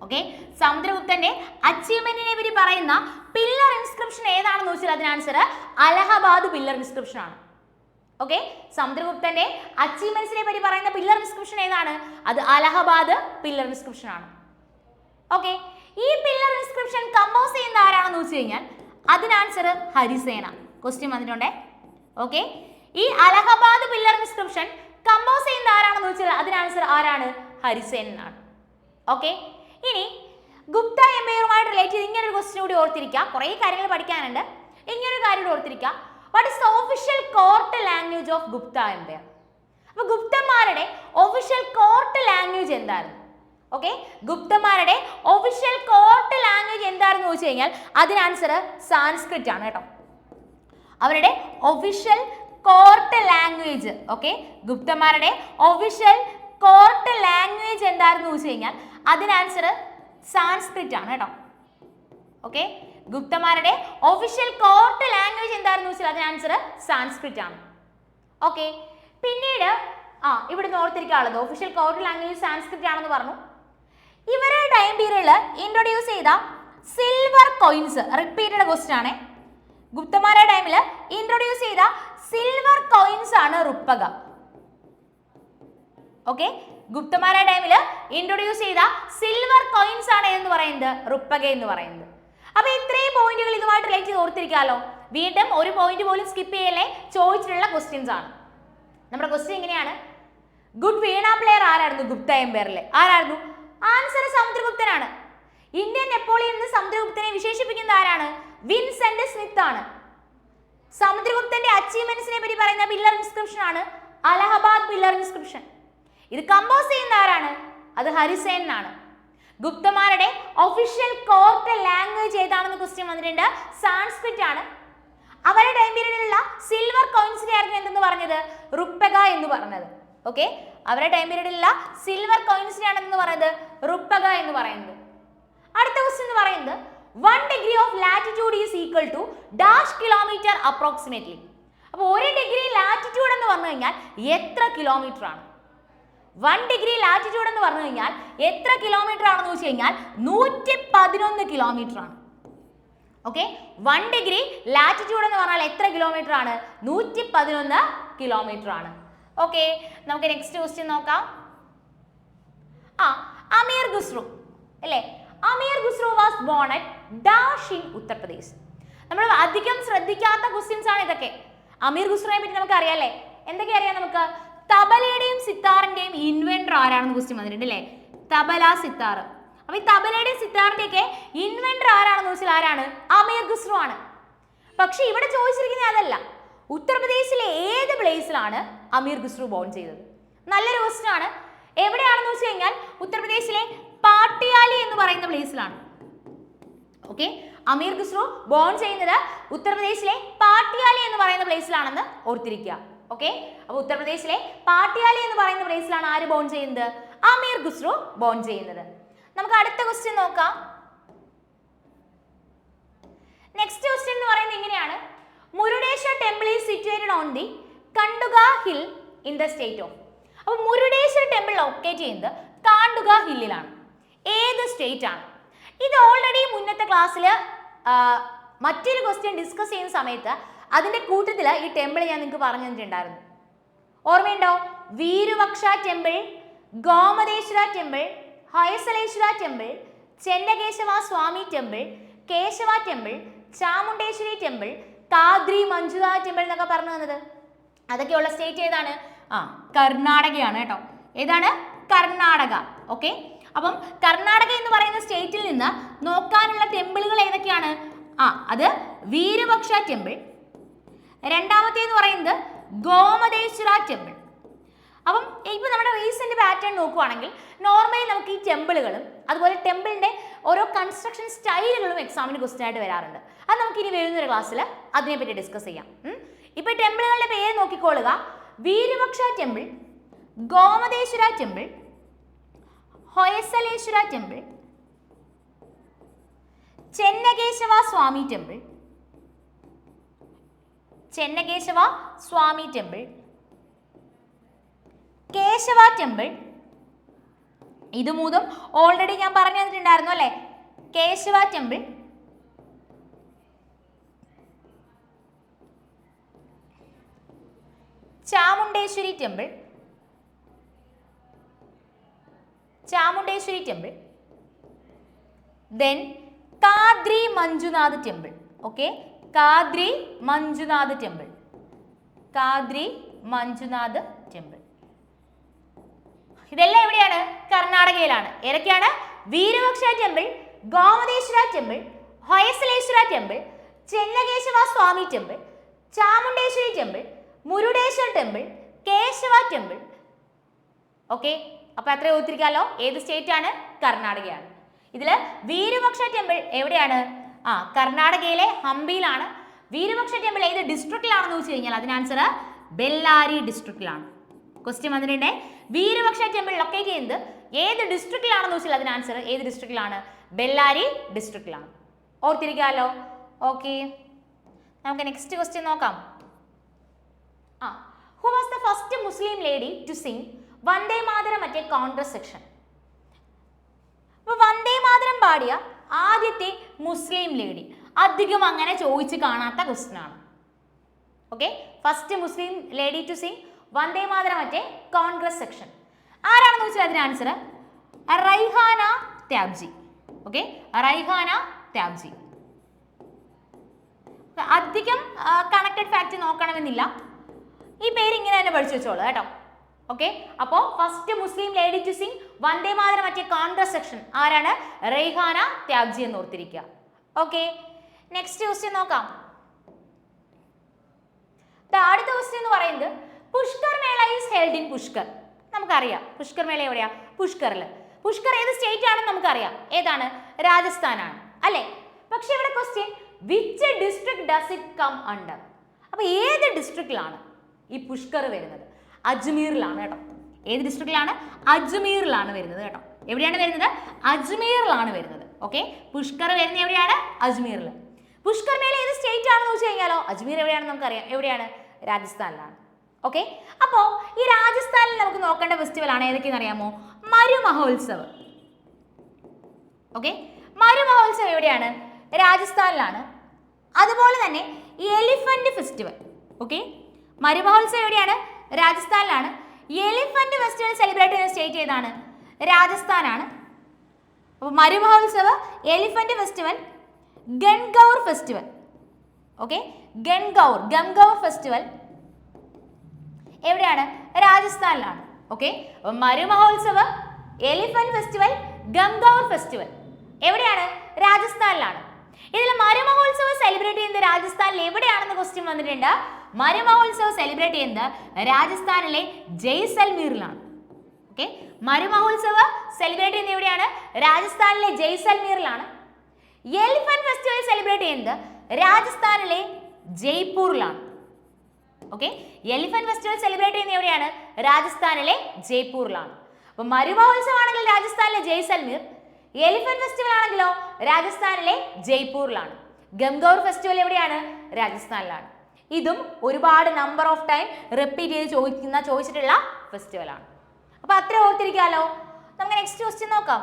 ഓക്കെ, സമുദ്രഗുപ്തന്റെ അച്ചീവ്മെന്റിനെ പറ്റി പറയുന്ന പില്ലർ ഇൻസ്ക്രിപ്ഷൻ ഏതാണെന്ന് വെച്ചാൽ അതിന് ആൻസർ അലഹബാദ് പില്ലർ ഇൻസ്ക്രിപ്ഷൻ ആണ്. ഓക്കെ, സമുദ്രഗുപ്തന്റെ അച്ചീവ്മെന്റ്സിനെ പറ്റി പറയുന്ന പില്ലർ ഇൻസ്ക്രിപ്ഷൻ ഏതാണ്? അത് അലഹബാദ് പില്ലർ ഇൻസ്ക്രിപ്ഷൻ ആണ്. ഓക്കെ, ഈ പില്ലർ ഇൻസ്ക്രിപ്ഷൻ കമ്പോസ് ചെയ്യുന്ന ആരാണെന്ന് വെച്ച് കഴിഞ്ഞാൽ അതിന് ആൻസർ ഹരിസേന. ക്വസ്റ്റ്യൻ വന്നിട്ടുണ്ടേ. ഓക്കെ, ഈ അലഹബാദ് പില്ലർ ഇൻസ്ക്രിപ്ഷൻ കമ്പോസ് ചെയ്യുന്ന ആരാണെന്ന് വെച്ചാൽ അതിന് ആൻസർ ആരാണ്? ഹരിസേനാണ്. ഓക്കെ, ഇനി ഗുപ്ത എംപയറുമായിട്ട് റിലേറ്റ് ചെയ്ത് ഇങ്ങനെ ഒരു ക്വസ്റ്റ്യൻ കൂടി ഓർത്തിരിക്കുക. കുറേ കാര്യങ്ങൾ പഠിക്കാനുണ്ട്. ഇങ്ങനൊരു കാര്യം കൂടി ഓർത്തിരിക്കുക. What is the official court language of Gupta empire? അപ്പൊ ഗുപ്തന്മാരുടെ ഒഫീഷ്യൽ കോർട്ട് ലാംഗ്വേജ് എന്തായിരുന്നു? ഓക്കെ, ഗുപ്തന്മാരുടെ ഒഫീഷ്യൽ കോർട്ട് ലാംഗ്വേജ് എന്താണെന്ന് ചോദിച്ചു കഴിഞ്ഞാൽ അതിന് ആൻസർ സാൻസ്ക്രിറ്റ് ആണ് കേട്ടോ. അവരുടെ ഒഫീഷ്യൽ കോർട്ട് ലാംഗ്വേജ്, ഓക്കെ, ഗുപ്തന്മാരുടെ ഒഫീഷ്യൽ കോർട്ട് ലാംഗ്വേജ് എന്താണെന്ന് ചോദിച്ചു കഴിഞ്ഞാൽ അതിന് ആൻസർ സാൻസ്ക്രിറ്റ് ആണ് കേട്ടോ. ഓക്കെ, ഗുപ്തന്മാരുടെ ഒഫീഷ്യൽ കോർട്ട് ലാംഗ്വേജ് എന്താണെന്ന് ചോദിച്ചാൽ അതിന് ആൻസർ സാൻസ്ക്രിറ്റ് ആണ്. ഓക്കെ, പിന്നീട് ഇവിടെ ഓർത്തിരിക്കാനുള്ളത് ഒഫീഷ്യൽ കോർട്ട് ലാംഗ്വേജ് സാൻസ്ക്രിറ്റ് ആണെന്ന് പറഞ്ഞു. ഇവരുടെ ടൈം പീരിയഡിൽ ഇൻട്രൊഡ്യൂസ് ചെയ്ത സിൽവർ കോയിൻസ് റിപ്പീറ്റഡ് ക്വസ്റ്റ്യൻ ആണ്. ഗുപ്തന്മാരുടെ ടൈമിൽ ഇൻട്രൊഡ്യൂസ് ചെയ്ത സിൽവർ കോയിൻസ് ആണ് റുപ്പക. ഓക്കെ, ഗുപ്തന്മാരുടെ ടൈമിൽ ഇൻട്രൊഡ്യൂസ് ചെയ്ത സിൽവർ കോയിൻസ് ആണ് എന്ന് പറയുന്നത് റുപ്പക എന്ന് പറയുന്നത്. അപ്പൊ ഇത്രയും പോയിന്റുകൾ ഇതുമായിട്ട് റിലേറ്റ് ചെയ്ത് ഓർത്തിരിക്കാമല്ലോ. വീണ്ടും ഒരു പോയിന്റ് പോലും സ്കിപ്പ് ചെയ്യല്ലേ, ചോദിച്ചിട്ടുള്ള ക്വസ്റ്റ്യൻസ് ആണ്. നമ്മുടെ ക്വസ്റ്റ്യൻ ഇങ്ങനെയാണ്, ഗുഡ് വീണ പ്ലെയർ ആരായിരുന്നു ഗുപ്ത എംപയറിലെ? ആരായിരുന്നു? ആൻസർ സമുദ്രഗുപ്തനാണ്. ഇന്ത്യൻ നെപ്പോളിയൻ എന്ന് സമുദ്രഗുപ്തനെ വിശേഷിപ്പിക്കുന്ന ആരാണ്? വിൻസെന്റ് സ്മിത്ത് ആണ്. സമുദ്രഗുപ്തന്റെ അച്ചീവ്മെന്റ്സിനെ പറ്റി പറയുന്ന പില്ലർ ഇൻസ്ക്രിപ്ഷൻ ആണ് അലഹബാദ് പില്ലർ ഇൻസ്ക്രിപ്ഷൻ. ഇത് കമ്പോസ് ചെയ്യുന്ന ആരാണ്? അത് ഹരിസേൻ ആണ്. ഗുപ്തന്മാരുടെ ഒഫീഷ്യൽ കോർട്ട് ലാംഗ്വേജ് ഏതാണെന്ന് ക്വസ്റ്റ്യൻ വന്നിട്ടുണ്ട്. സാൻസ്ക്രിറ്റ് ആണ്. അവരുടെ ടൈം പീരീഡിലുള്ള സിൽവർ കോയിൻസിനെ ആയിരുന്നു എന്തെന്ന് പറഞ്ഞത്? റുപ്പക എന്ന് പറഞ്ഞത്. ഓക്കെ, അവരുടെ ടൈം പീരീഡിലുള്ള സിൽവർ കോയിൻസിനെ ആണെന്ന് പറയുന്നത് റുപ്പക എന്ന് പറയുന്നത്. അടുത്ത ക്വസ്റ്റ്യൻ എന്ന് പറയുന്നത് 1 degree of latitude is equal to dash kilometer approximately. അപ്പോൾ 1 degree ലാറ്റിറ്റ്യൂഡ് എന്ന് പറഞ്ഞു കഴിഞ്ഞാൽ എത്ര കിലോമീറ്റർ ആണ്? 1 degree ലാറ്റിറ്റ്യൂഡ് എന്ന് പറഞ്ഞു കഴിഞ്ഞാൽ എത്ര കിലോമീറ്റർ ആണെന്ന് ചോദിച്ചു കഴിഞ്ഞാൽ 111 കിലോമീറ്റർ ആണ്. ഓക്കെ, 1 degree ലാറ്റിറ്റ്യൂഡ് എന്ന് പറഞ്ഞാൽ എത്ര കിലോമീറ്റർ ആണ്? 111 കിലോമീറ്റർ ആണ്. ഓക്കെ, നമുക്ക് നെക്സ്റ്റ് ക്വസ്റ്റ്യൻ നോക്കാം. അമീർ ഖുസ്രു അല്ലേ? Amir Khusrau was born at dash in Uttar Pradesh. നമ്മൾ അധികം ശ്രദ്ധിക്കാത്ത ക്വസ്റ്റ്യൻസ് ആണ് ഇതൊക്കെ. അമീർ ഖുസ്രുവിനെ പറ്റി നമുക്ക് അറിയാല്ലേ? എന്തൊക്കെ അറിയാം നമുക്ക്? തബലയുടെയും സിത്താറിന്റെയും ഇൻവെന്റർ ആരാണെന്ന് ക്വസ്റ്റ്യൻ വന്നിട്ടുണ്ട് അല്ലേ? തബല, സിത്താർ. അപ്പൊ ഈ തബലയുടെയും സിത്താറിന്റെ ഒക്കെ ഇൻവെന്റർ ആരാണെന്ന് വെച്ചാൽ ആരാണ്? അമീർ ഖുസ്രു ആണ്. പക്ഷെ ഇവിടെ ചോദിച്ചിരിക്കുന്നത് അതല്ല. ഉത്തർപ്രദേശിലെ ഏത് പ്ലേസിലാണ് അമീർ ഖുസ്രു ബോൺ ചെയ്തത്? നല്ലൊരു ക്വസ്റ്റ്യൻ ആണ്. എവിടെയാണെന്ന് വെച്ച് കഴിഞ്ഞാൽ ഉത്തർപ്രദേശിലെ പാട്ടിയാലി എന്ന് പറയുന്ന പ്ലേസിലാണ്. ഓക്കെ, അമീർ ഖുസ്രു ബോൺ ചെയ്യുന്നത് ഉത്തർപ്രദേശിലെ പാട്ടിയാലി എന്ന് പറയുന്ന പ്ലേസിലാണെന്ന് ഓർത്തിരിക്കുക. ഓക്കെ, അപ്പൊ ഉത്തർപ്രദേശിലെ പാട്ടിയാലി എന്ന് പറയുന്ന പ്ലേസിലാണ് ആര് ബോൺ ചെയ്യുന്നത്? അമീർ ഖുസ്രു ബോൺ ചെയ്യുന്നത്. നമുക്ക് അടുത്ത ക്വസ്റ്റ്യൻ നോക്കാം. നെക്സ്റ്റ് ക്വസ്റ്റ്യൻ എന്ന് പറയുന്നത് ഇങ്ങനെയാണ്, Murudeshwar temple is situated on the Kanduka hill in the state of. അപ്പോൾ മുരുഡേശ്വർ ടെമ്പിൾ ലൊക്കേറ്റ് ചെയ്യുന്നത് കാണ്ടുക ഹില്ലിലാണ്. ഏത് സ്റ്റേറ്റ് ആണ്? ഇത് ഓൾറെഡി മുന്നത്തെ ക്ലാസ്സിൽ മറ്റൊരു ക്വസ്റ്റ്യൻ ഡിസ്കസ് ചെയ്യുന്ന സമയത്ത് അതിന്റെ കൂട്ടത്തിൽ ഈ ടെമ്പിൾ ഞാൻ നിങ്ങൾക്ക് പറഞ്ഞു തന്നിട്ടുണ്ടായിരുന്നു. ഓർമ്മയുണ്ടോ? Virupaksha temple, Gomateshwara temple, Hoysaleswara temple, Chennakeshava Swami temple, Keshava temple, Chamundeshwari temple, Kadri Manjunatha temple എന്നൊക്കെ പറഞ്ഞു തന്നത്. അതൊക്കെയുള്ള സ്റ്റേറ്റ് ഏതാണ്? കർണാടകയാണ് കേട്ടോ. ഏതാണ്? കർണാടക. ഓക്കെ, അപ്പം കർണാടക എന്ന് പറയുന്ന സ്റ്റേറ്റിൽ നിന്ന് നോക്കാനുള്ള ടെമ്പിളുകൾ ഏതൊക്കെയാണ്? അത് വീരപക്ഷ ടെമ്പിൾ, രണ്ടാമത്തേന്ന് പറയുന്നത് ഗോമതേശ്വര ടെമ്പിൾ. അപ്പം ഇപ്പൊ നമ്മുടെ റീസെന്റ് പാറ്റേൺ നോക്കുവാണെങ്കിൽ നോർമലി നമുക്ക് ഈ ടെമ്പിളുകളും അതുപോലെ ടെമ്പിളിന്റെ ഓരോ കൺസ്ട്രക്ഷൻ സ്റ്റൈലുകളും എക്സാമിന് ക്വസ്റ്റ്യൻ ആയിട്ട് വരാറുണ്ട്. അത് നമുക്ക് ഇനി വരുന്നൊരു ക്ലാസ്സിൽ അതിനെപ്പറ്റി ഡിസ്കസ് ചെയ്യാം. ഇപ്പൊ ടെമ്പിളുകളുടെ പേര് നോക്കിക്കോളുക. Virupaksha temple, Gomateshwara temple, Hoysaleswara temple, Chennakeshava Swami temple, Chennakeshava Swami temple, Keshava temple. ഇത് മൂന്നും ഓൾറെഡി ഞാൻ പറഞ്ഞു തന്നിട്ടുണ്ടായിരുന്നു അല്ലെ? Keshava temple, Chamundeshwari temple, then Kadri Manjunath temple. Okay, Kadri Manjunath temple. ഇതെല്ലാം എവിടെയാണ്? കർണാടകയിലാണ്. ഏതൊക്കെയാണ്? Virupaksha temple, Gomateshwara temple, Hoysaleswara temple, Chennakeshava Swami temple, Chamundeshwari temple, Murudeshwar temple, Keshava temple. Okay, അപ്പൊ അത്ര ഓർത്തിരിക്കാലോ. ഏത് സ്റ്റേറ്റ് ആണ്? കർണാടകയാണ്. ഇതില് വീരവക്ഷ ടെമ്പിൾ എവിടെയാണ്? കർണാടകയിലെ ഹംപിയിലാണ്. വീരവക്ഷ ടെമ്പിൾ ഏത് ഡിസ്ട്രിക്റ്റിലാണെന്ന് ചോദിച്ചു കഴിഞ്ഞാൽ അതിന് ആൻസർ ബെല്ലാരി ഡിസ്ട്രിക്റ്റിലാണ്. ക്വസ്റ്റ്യൻ വന്നിട്ടുണ്ട്, വീരവക്ഷ ടെമ്പിൾ ലൊക്കേറ്റ് ചെയ്യുന്നത് ഏത് ഡിസ്ട്രിക്റ്റിലാണെന്ന് ചോദിച്ചാൽ അതിന് ആൻസർ ഏത് ഡിസ്ട്രിക്റ്റിലാണ്? ബെല്ലാരി ഡിസ്ട്രിക്റ്റിലാണ്. ഓർത്തിരിക്കാമല്ലോ. ഓക്കെ, നമുക്ക് നെക്സ്റ്റ് ക്വസ്റ്റ്യൻ നോക്കാം. Who was the first Muslim lady to sing Vande Mataram at a Congress session? അപ്പൊ വന്ദേ മാതരം പാടിയ ആദ്യത്തെ മുസ്ലിം ലേഡി അധികം അങ്ങനെ ചോദിച്ച് കാണാത്ത ക്വസ്റ്റ്യൻ ആണ്. Okay, first Muslim lady to sing Vande Mataram at a Congress session ആരാണെന്ന് വെച്ചാൽ അതിന് ആൻസർ റൈഹാന ത്യാബ്ജി. ഓക്കെ, റൈഹാന ത്യാബ്ജി. അധികം കണക്റ്റഡ് ഫാക്ട് നോക്കണമെന്നില്ല, ഈ പേര് ഇങ്ങനെ തന്നെ പഠിച്ചു വെച്ചോളൂ കേട്ടോ. ഓക്കെ, അപ്പോ first Muslim lady to sing Vande Mataram at a Congress session ആരാണ്? റൈഹാന ത്യാബ്ജി എന്ന് ഓർത്തിരിക്കുക. ഓക്കെ, നെക്സ്റ്റ് ക്വസ്റ്റ്യൻ നോക്കാം. അടുത്ത ക്വസ്റ്റ്യൻ എന്ന് പറയുന്നത് പുഷ്കർ മേള ഈസ് ഹെൽഡ് ഇൻ പുഷ്കർ. നമുക്കറിയാം പുഷ്കർ മേള എവിടെയാ? പുഷ്കറിൽ. പുഷ്കർ ഏത് സ്റ്റേറ്റ് ആണെന്ന് നമുക്കറിയാം. ഏതാണ്? രാജസ്ഥാനാണ് അല്ലെ? പക്ഷെ ഇവിടെ question which district does it come under? അപ്പൊ ഏത് ഡിസ്ട്രിക്റ്റിലാണ് ഈ പുഷ്കർ വരുന്നത്? അജ്മീറിലാണ് കേട്ടോ. ഏത് ഡിസ്ട്രിക്റ്റിലാണ്? അജ്മീറിലാണ് വരുന്നത് കേട്ടോ. എവിടെയാണ് വരുന്നത്? അജ്മീറിലാണ് വരുന്നത്. ഓക്കെ, പുഷ്കർ വരുന്നത് എവിടെയാണ്? അജ്മീറിൽ. പുഷ്കർ മേള ഏത് സ്റ്റേറ്റ് ആണെന്ന് ചോദിച്ചു കഴിഞ്ഞാലോ അജ്മീർ എവിടെയാണെന്ന് നമുക്കറിയാം. എവിടെയാണ്? രാജസ്ഥാനിലാണ്. ഓക്കെ, അപ്പോ ഈ രാജസ്ഥാനിൽ നമുക്ക് നോക്കേണ്ട ഫെസ്റ്റിവൽ ആണ് ഏതൊക്കെയെന്ന് അറിയാമോ? മരു മഹോത്സവ്. ഓക്കെ, മരു മഹോത്സവ് എവിടെയാണ്? രാജസ്ഥാനിലാണ്. അതുപോലെ തന്നെ ഈ elephant festival. Okay, Maru Mahotsav എവിടെയാണ്? രാജസ്ഥാനിലാണ്. എലിഫന്റ് ഫെസ്റ്റിവൽ സെലിബ്രേറ്റ് ചെയ്യുന്ന സ്റ്റേറ്റ് ഏതാണ്? രാജസ്ഥാനാണ്. അപ്പോൾ Maru Mahotsav, elephant festival, Gangaur festival. Okay, Gangaur festival എവിടെയാണ്? രാജസ്ഥാനിലാണ്. Okay, Maru Mahotsav, elephant festival, Gangaur festival എവിടെയാണ്? രാജസ്ഥാനിലാണ്. ഇതിൽ മരു മഹോത്സവ് സെലിബ്രേറ്റ് ചെയ്യുന്നത് രാജസ്ഥാനിൽ എവിടെയാണെന്ന് ക്വസ്റ്റ്യൻ വന്നിട്ടുണ്ട്. മരു മഹോത്സവ് സെലിബ്രേറ്റ് ചെയ്യുന്നത് രാജസ്ഥാനിലെ ജയ്സൽമീറിലാണ്. ഓക്കെ, മരു മഹോത്സവ് സെലിബ്രേറ്റ് ചെയ്യുന്നത് എവിടെയാണ്? രാജസ്ഥാനിലെ ജയ്സൽമീറിലാണ്. എലിഫന്റ് ഫെസ്റ്റിവൽ സെലിബ്രേറ്റ് ചെയ്യുന്നത് രാജസ്ഥാനിലെ ജയ്പൂരിലാണ്. ഓക്കെ, എലിഫന്റ് ഫെസ്റ്റിവൽ സെലിബ്രേറ്റ് ചെയ്യുന്നത് എവിടെയാണ്? രാജസ്ഥാനിലെ ജയ്പൂരിലാണ്. അപ്പൊ മരു മഹോത്സവം ആണെങ്കിൽ രാജസ്ഥാനിലെ ജയ്സൽമീർ, എലിഫന്റ് ഫെസ്റ്റിവൽ ആണെങ്കിലോ രാജസ്ഥാനിലെ ജയ്പൂരിലാണ്. ഗംഗൗർ ഫെസ്റ്റിവൽ എവിടെയാണ്? രാജസ്ഥാനിലാണ്. ഇതും ഒരുപാട് നമ്പർ ഓഫ് ടൈം റിപ്പീറ്റ് ചെയ്ത് ചോദിച്ചിട്ടുള്ള ഫെസ്റ്റിവൽ ആണ്. അപ്പൊ അത്ര ഓർത്തിരിക്കാലോ. നമുക്ക് നെക്സ്റ്റ് ക്വസ്റ്റ്യൻ നോക്കാം.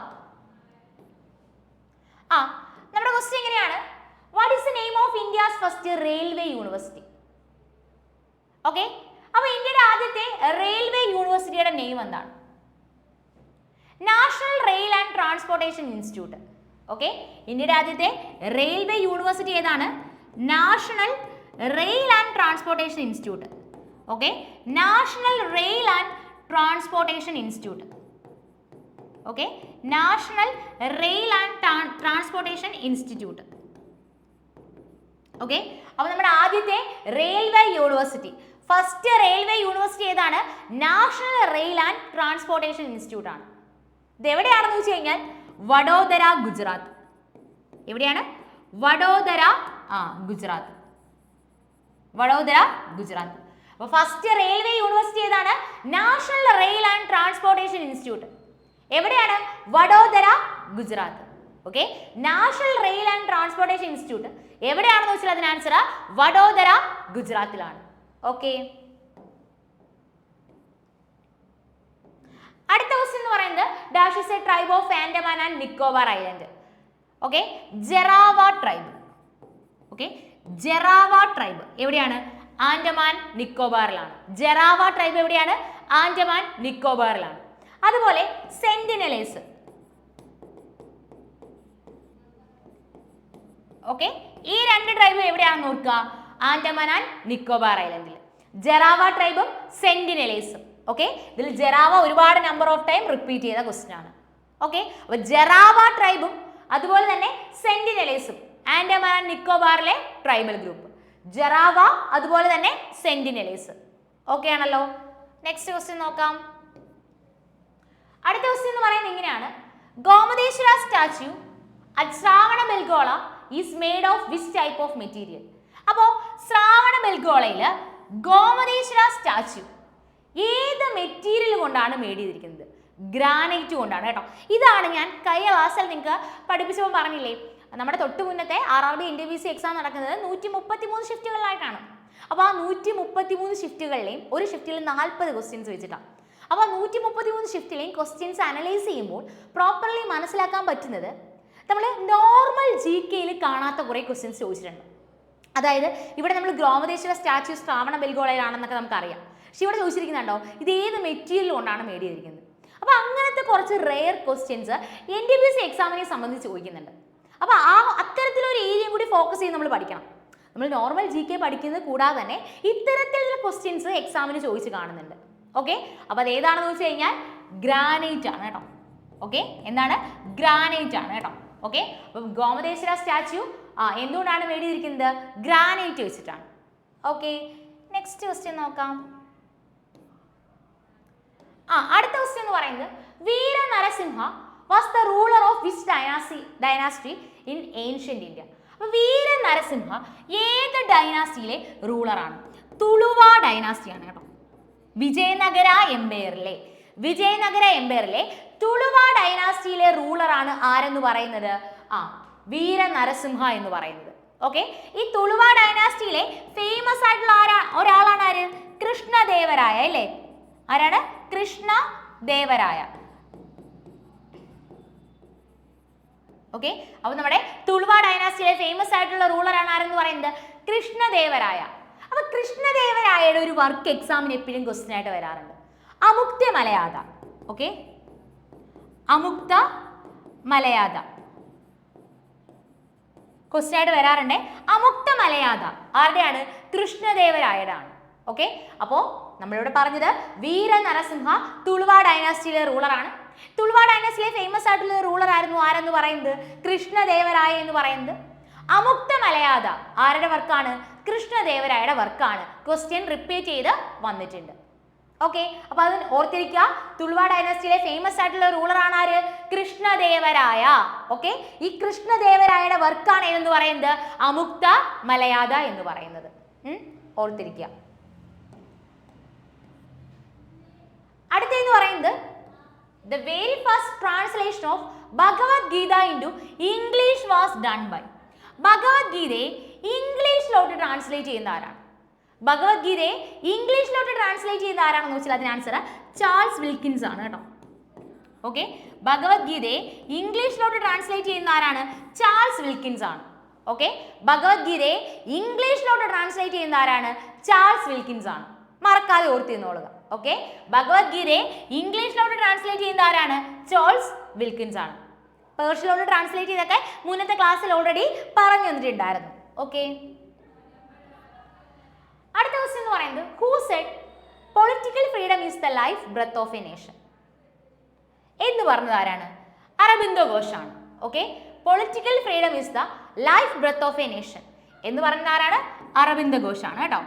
നമ്മുടെ ക്വസ്റ്റ്യൻ എങ്ങനെയാണ്? What is the name of India's first railway university? Okay, അപ്പൊ ഇന്ത്യയുടെ ആദ്യത്തെ റെയിൽവേ യൂണിവേഴ്സിറ്റിയുടെ നെയിം എന്താണ്? National rail and transportation institute. Okay, ഇന്ത്യയുടെ ആദ്യത്തെ റെയിൽവേ യൂണിവേഴ്സിറ്റി ഏതാണ്? National rail and transportation institute. Okay, national rail and transportation institute. Okay, national rail and transportation institute. Okay, അപ്പൊ നമ്മുടെ ആദ്യത്തെ railway university, first railway university ഏതാണ്? National rail and transportation institute ആണ്. ഇത് എവിടെയാണെന്ന് വെച്ച് കഴിഞ്ഞാൽ വഡോദര, ഗുജറാത്ത്. എവിടെയാണ്? വഡോദര, ഗുജറാത്ത്. വഡോദര, ഗുജറാത്ത്. അപ്പൊ ഫസ്റ്റ് റെയിൽവേ യൂണിവേഴ്സിറ്റി ഏതാണ്? National rail and transportation institute. എവിടെയാണ്? Vadodara, Gujarat. Okay, national rail and transportation institute എവിടെയാണെന്ന് വെച്ചാൽ അതിന് ആൻസർ വഡോദര, ഗുജറാത്തിലാണ്. ഓക്കെ, അടുത്ത ക്വസ്റ്റ്യൻ എന്ന് പറയുന്നത് dash is a tribe of Andaman and Nicobar island. Okay, Jarawa tribe. Okay, Jarawa tribe എവിടെയാണ്? ആൻഡമാൻ നിക്കോബാറിലാണ്. ജറാവ ട്രൈബ് എവിടെയാണ്? ആൻഡമാൻ നിക്കോബാറിലാണ്. അതുപോലെ സെന്റിനലേഴ്സ്, ഓക്കെ, ഈ രണ്ട് ട്രൈബും എവിടെയാണെന്ന് നോക്കുക? ആൻഡമാൻ ആൻഡ് നിക്കോബാർ ഐലൻഡിൽ. ജറാവ ട്രൈബും സെന്റിനലേഴ്സും. ഓക്കെ, ഇതിൽ ജറാവ ഒരുപാട് നമ്പർ ഓഫ് ടൈം റിപ്പീറ്റ് ചെയ്ത ക്വസ്റ്റ്യൻ ആണ്. ഓക്കെ, അപ്പൊ ജറാവ ട്രൈബും അതുപോലെ തന്നെ സെന്റിനലേഴ്സും ആൻഡമാൻ ആൻഡ് നിക്കോബാറിലെ ട്രൈബൽ ഗ്രൂപ്പ്. ജറാവ അതുപോലെ തന്നെ സെന്റിനലേഴ്സ്. ഓക്കെ ആണല്ലോ. നെക്സ്റ്റ് ക്വസ്റ്റ്യൻ നോക്കാം. അടുത്ത ക്വസ്റ്റ്യൻ എന്ന് പറയുന്നത് ഇങ്ങനെയാണ്: Gommateshwara statue at Shravanabelagola is made of which type of material? അപ്പോൾ ശ്രാവണബെൽഗോളയിൽ ഗോമതേശ്വര സ്റ്റാച്യു ഏത് മെറ്റീരിയൽ കൊണ്ടാണ് മെയ്ഡ് ചെയ്തിരിക്കുന്നത്? ഗ്രാനൈറ്റ് കൊണ്ടാണ് കേട്ടോ. ഇതാണ് ഞാൻ കഴിഞ്ഞ ക്ലാസ്സിൽ നിങ്ങൾക്ക് പഠിപ്പിച്ചപ്പോൾ പറഞ്ഞില്ലേ, നമ്മുടെ തൊട്ട് മുന്നത്തെ RRB NTPC എക്സാം നടക്കുന്നത് 133 ഷിഫ്റ്റുകളിലായിട്ടാണ്. അപ്പോൾ ആ 133 ഷിഫ്റ്റുകളിലെയും ഒരു ഷിഫ്റ്റിൽ 40 ക്വസ്റ്റ്യൻസ് വെച്ചിട്ടാണ്. അപ്പോൾ 133 ഷിഫ്റ്റിലെയും ക്വസ്റ്റ്യൻസ് അനലൈസ് ചെയ്യുമ്പോൾ പ്രോപ്പർലി മനസ്സിലാക്കാൻ പറ്റുന്നത് നമ്മൾ നോർമൽ GKയിൽ കാണാത്ത കുറേ ക്വസ്റ്റ്യൻസ് ചോദിച്ചിട്ടുണ്ട്. അതായത് ഇവിടെ നമ്മൾ ഗോമതേശ്വര സ്റ്റാച്യു ശ്രാവണബെൽഗോളയിലാണെന്നൊക്കെ നമുക്കറിയാം. പക്ഷെ ഇവിടെ ചോദിച്ചിരിക്കുന്നുണ്ടോ ഇത് ഏത് മെറ്റീരിയൽ കൊണ്ടാണ് മെയ്ഡ് ചെയ്തിരിക്കുന്നത്? അപ്പോൾ അങ്ങനത്തെ കുറച്ച് റെയർ ക്വസ്റ്റ്യൻസ് NTPC എക്സാമിനെ സംബന്ധിച്ച് ചോദിക്കുന്നുണ്ട്. അപ്പോൾ അത്തരത്തിലൊരു ഏരിയയും കൂടി ഫോക്കസ് ചെയ്ത് നമ്മൾ പഠിക്കണം. നമ്മൾ നോർമൽ GK പഠിക്കുന്നത് കൂടാതെ തന്നെ ഇത്തരത്തിലുള്ള ക്വസ്റ്റ്യൻസ് എക്സാമിന് ചോദിച്ച് കാണുന്നുണ്ട്. ഓക്കെ, അപ്പോൾ അത് ഏതാണെന്ന് വെച്ച് കഴിഞ്ഞാൽ ഗ്രാനൈറ്റ് ആണ് കേട്ടോ. ഓക്കെ, എന്താണ്? ഗ്രാനൈറ്റ് ആണ് കേട്ടോ. ഓക്കെ, അപ്പം ഗോമതേശ്വര സ്റ്റാച്യു എന്തുകൊണ്ടാണ് മെയ്ഡ് ചെയ്തിരിക്കുന്നത്? ഗ്രാനൈറ്റ് വെച്ചിട്ടാണ്. ഓക്കെ, നെക്സ്റ്റ് ക്വസ്റ്റ്യൻ നോക്കാം. അടുത്ത ക്വസ്റ്റ്യൻ എന്ന് പറയുന്നത് Veera Narasimha was the ruler of which dynasty in ancient India? അപ്പോൾ വീര നരസിംഹ ഏത് ഡൈനാസ്റ്റിയിലെ റൂളറാണ്? തുളുവ ഡൈനാസ്റ്റിയാണ് കേട്ടോ. വിജയനഗര എംപയറിലെ തുളുവ ഡൈനാസ്റ്റിയിലെ റൂളറാണ് ആരെന്ന് പറയുന്നത്? വീര നരസിംഹ എന്ന് പറയുന്നത്. ഓക്കെ, ഈ തുളുവ ഡൈനാസ്റ്റിയിലെ ഫേമസ് ആയിട്ടുള്ള ഒരാളാണ് ആര്? കൃഷ്ണദേവരായ അല്ലേ? ആരാണ്? കൃഷ്ണദേവരായ. ഓക്കെ, അപ്പൊ നമ്മുടെ തുളുവ ഡൈനാസ്റ്റിയിലെ ഫേമസ് ആയിട്ടുള്ള റൂളറാണ് ആരെന്ന് പറയുന്നത്? കൃഷ്ണദേവരായ. അപ്പൊ കൃഷ്ണദേവരായയുടെ ഒരു വർക്ക് എക്സാമിന് എപ്പോഴും ക്വസ്റ്റ്യൻ ആയിട്ട് വരാറുണ്ട്. അമുക്ത മലയാത. ഓക്കെ, അമുക്ത മലയാത ക്വസ്റ്റ്യൻ ആയിട്ട് വരാറുണ്ട്. അമുക്ത മലയാത ആരുടെയാണ്? കൃഷ്ണദേവരായയുടെ ആണ്. ഓക്കെ, അപ്പോൾ നമ്മളിവിടെ പറഞ്ഞത് വീര നരസിംഹ തുളുവ ഡൈനാസ്റ്റിയിലെ റൂളറാണ്. തുളുവ ഡൈനാസ്റ്റിയിലെ ഫേമസ് ആയിട്ടുള്ള റൂളർ ആരെന്ന് പറയുന്നത്? കൃഷ്ണദേവരായ എന്ന് പറയുന്നത്. അമുക്ത മലയാത ആരുടെ വർക്കാണ്? കൃഷ്ണദേവരായയുടെ വർക്കാണ്. ക്വസ്റ്റ്യൻ റിപ്പീറ്റ് ചെയ്ത് വന്നിട്ടുണ്ട്. ഓക്കെ, അപ്പൊ അത് ഓർത്തിരിക്കുക. തുളുവ ഡൈനാസ്റ്റിയിലെ ഫേമസ് ആയിട്ടുള്ള റൂളറാണ് ആര്? കൃഷ്ണദേവരായ. ഓക്കെ, ഈ കൃഷ്ണദേവരായയുടെ വർക്കാണ് എന്ന് പറയുന്നത് അമുക്ത മലയാത എന്ന് പറയുന്നത്. ഓർത്തിരിക്കുക. അടുത്തെന്ന് പറയുന്നത് the very first translation of Bhagavad Gita into English was done by. ഭഗവത്ഗീതയെ ഇംഗ്ലീഷിലോട്ട് ട്രാൻസ്ലേറ്റ് ചെയ്യുന്ന ആരാണ്? ഭഗവത്ഗീതയെ ഇംഗ്ലീഷിലോട്ട് ട്രാൻസ്ലേറ്റ് ചെയ്യുന്ന ആരാണെന്ന് വെച്ചാൽ അതിന് ആൻസർ ചാൾസ് വിൽക്കിൻസ് ആണ് കേട്ടോ. ഓക്കെ, ഭഗവത്ഗീതയെ ഇംഗ്ലീഷിലോട്ട് ട്രാൻസ്ലേറ്റ് ചെയ്യുന്ന ആരാണ്? ചാൾസ് വിൽക്കിൻസ് ആണ്. ഓക്കെ, ഭഗവത്ഗീതയെ ഇംഗ്ലീഷിലോട്ട് ട്രാൻസ്ലേറ്റ് ചെയ്യുന്ന ആരാണ്? ചാൾസ് വിൽക്കിൻസ് ആണ്. മറക്കാതെ ഓർത്തിരുന്നോളുക. ഓക്കെ, ഭഗവത്ഗീതയെ ഇംഗ്ലീഷിലോട്ട് ട്രാൻസ്ലേറ്റ് ചെയ്യുന്ന ആരാണ്? ചാൾസ് വിൽക്കിൻസ് ആണ്. പേർഷ്യയിലോട്ട് ട്രാൻസ്ലേറ്റ് ചെയ്തൊക്കെ മുന്നത്തെ ക്ലാസ്സിൽ ഓൾറെഡി പറഞ്ഞു തന്നിട്ടുണ്ടായിരുന്നു. ഓക്കെ, അടുത്ത ക്വസ്റ്റ്യൻ എന്ന് പറയുന്നത് who said political freedom is the life breath of a nation എന്ന് പറഞ്ഞത് ആരാണ്? അരബിന്ദോ ഘോഷാണ്. Okay, political freedom is the life breath of a nation എന്ന് പറഞ്ഞത് ആരാണ്? അരബിന്ദോ ഘോഷാണ് കേട്ടോ.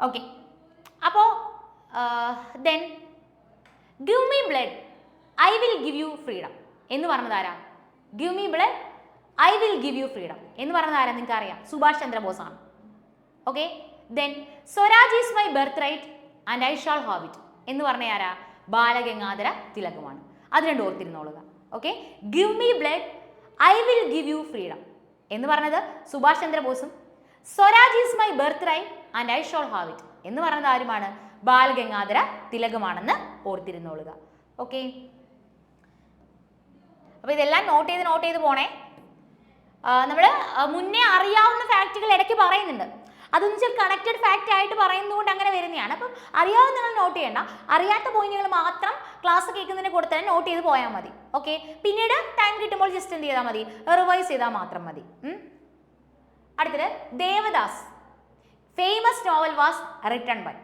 ഓക്കെ, അപ്പോൾ then give me blood I will give you freedom എന്ന് പറഞ്ഞത് ആരാ? give me blood I will give you freedom എന്ന് പറഞ്ഞത് ആരാ? നിങ്ങൾക്ക് അറിയാം, സുഭാഷ് ചന്ദ്രബോസ് ആണ്. Okay, then Swaraj is my birthright and I shall have it എന്ന് പറഞ്ഞ ആരാ? ബാലഗംഗാധര തിലകമാണ്. അത് രണ്ടും ഓർത്തിരുന്നോളുക. Okay, give me blood I will give you freedom എന്ന് പറഞ്ഞത് Subhash ചന്ദ്രബോസും, Swaraj is my birthright and I shall have it എന്ന് പറഞ്ഞത് ആരുമാണ്? ബാലഗംഗാധര തിലകമാണെന്ന് ഓർത്തിരുന്നോളുക. ഓക്കെ, അപ്പോൾ ഇതെല്ലാം നോട്ട് ചെയ്ത് പോണേ. നമ്മൾ മുന്നേ അറിയാവുന്ന ഫാക്റ്റുകൾ ഇടയ്ക്ക് പറയുന്നുണ്ട്. അതൊന്നും വെച്ചാൽ കണക്റ്റഡ് ഫാക്റ്റ് ആയിട്ട് പറയുന്നതുകൊണ്ട് അങ്ങനെ വരുന്നതാണ്. അപ്പം അറിയാവുന്ന നിങ്ങൾ നോട്ട് ചെയ്യണ്ട, അറിയാത്ത പോയിന്റുകൾ മാത്രം ക്ലാസ് കേൾക്കുന്നതിന് കൂടെ തന്നെ നോട്ട് ചെയ്ത് പോയാൽ മതി. ഓക്കെ, പിന്നീട് ടൈം കിട്ടുമ്പോൾ ജസ്റ്റ് എന്ത് ചെയ്താൽ മതി, റിവൈസ് ചെയ്താൽ മാത്രം മതി. അടുത്തത് Devdas, famous novel was written by.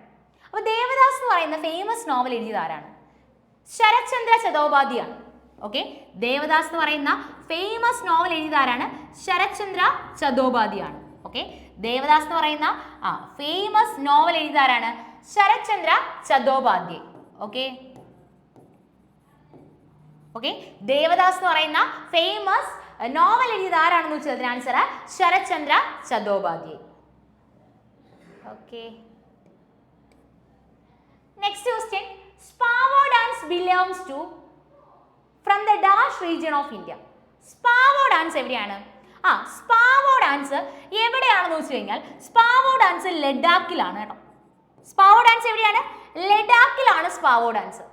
അപ്പോൾ ദേവദാസ് എന്ന് പറയുന്ന ഫേമസ് നോവൽ എഴുതിയത് ആരാണ്? ശരത്ചന്ദ്ര ചതോപാധ്യായാണ്. ഓക്കെ, ദേവദാസ് എന്ന് പറയുന്ന ഫേമസ് നോവൽ എഴുതിയത് ആരാണ്? ശരത്ചന്ദ്ര ചതോപാധ്യായാണ്. ഓക്കെ, ദേവദാസ് എന്ന് പറയുന്ന ഫേമസ് നോവൽ എഴുതിയത് ആരാണ്? ശരത്ചന്ദ്ര ചതോപാധ്യായ. ഓക്കെ ഓക്കെ, ദേവദാസ് എന്ന് പറയുന്ന ഫേമസ് നോവൽ എഴുതിയത് ആരാണെന്ന് വെച്ചാൽ അതിന് answer Sharatchandra Chattopadhyay. Okay, next question. Spao dance belongs to from the dash region of India. Spao dance എവിടെയാണ്? സ്പാവോ ഡാൻസ് എവിടെയാണെന്ന് വെച്ച് കഴിഞ്ഞാൽ സ്പാവോ ഡാൻസ് ലഡാക്കിലാണ് കേട്ടോ. സ്പാവോ ഡാൻസ് എവിടെയാണ്? ലഡാക്കിലാണ് സ്പാവോ ഡാൻസ്.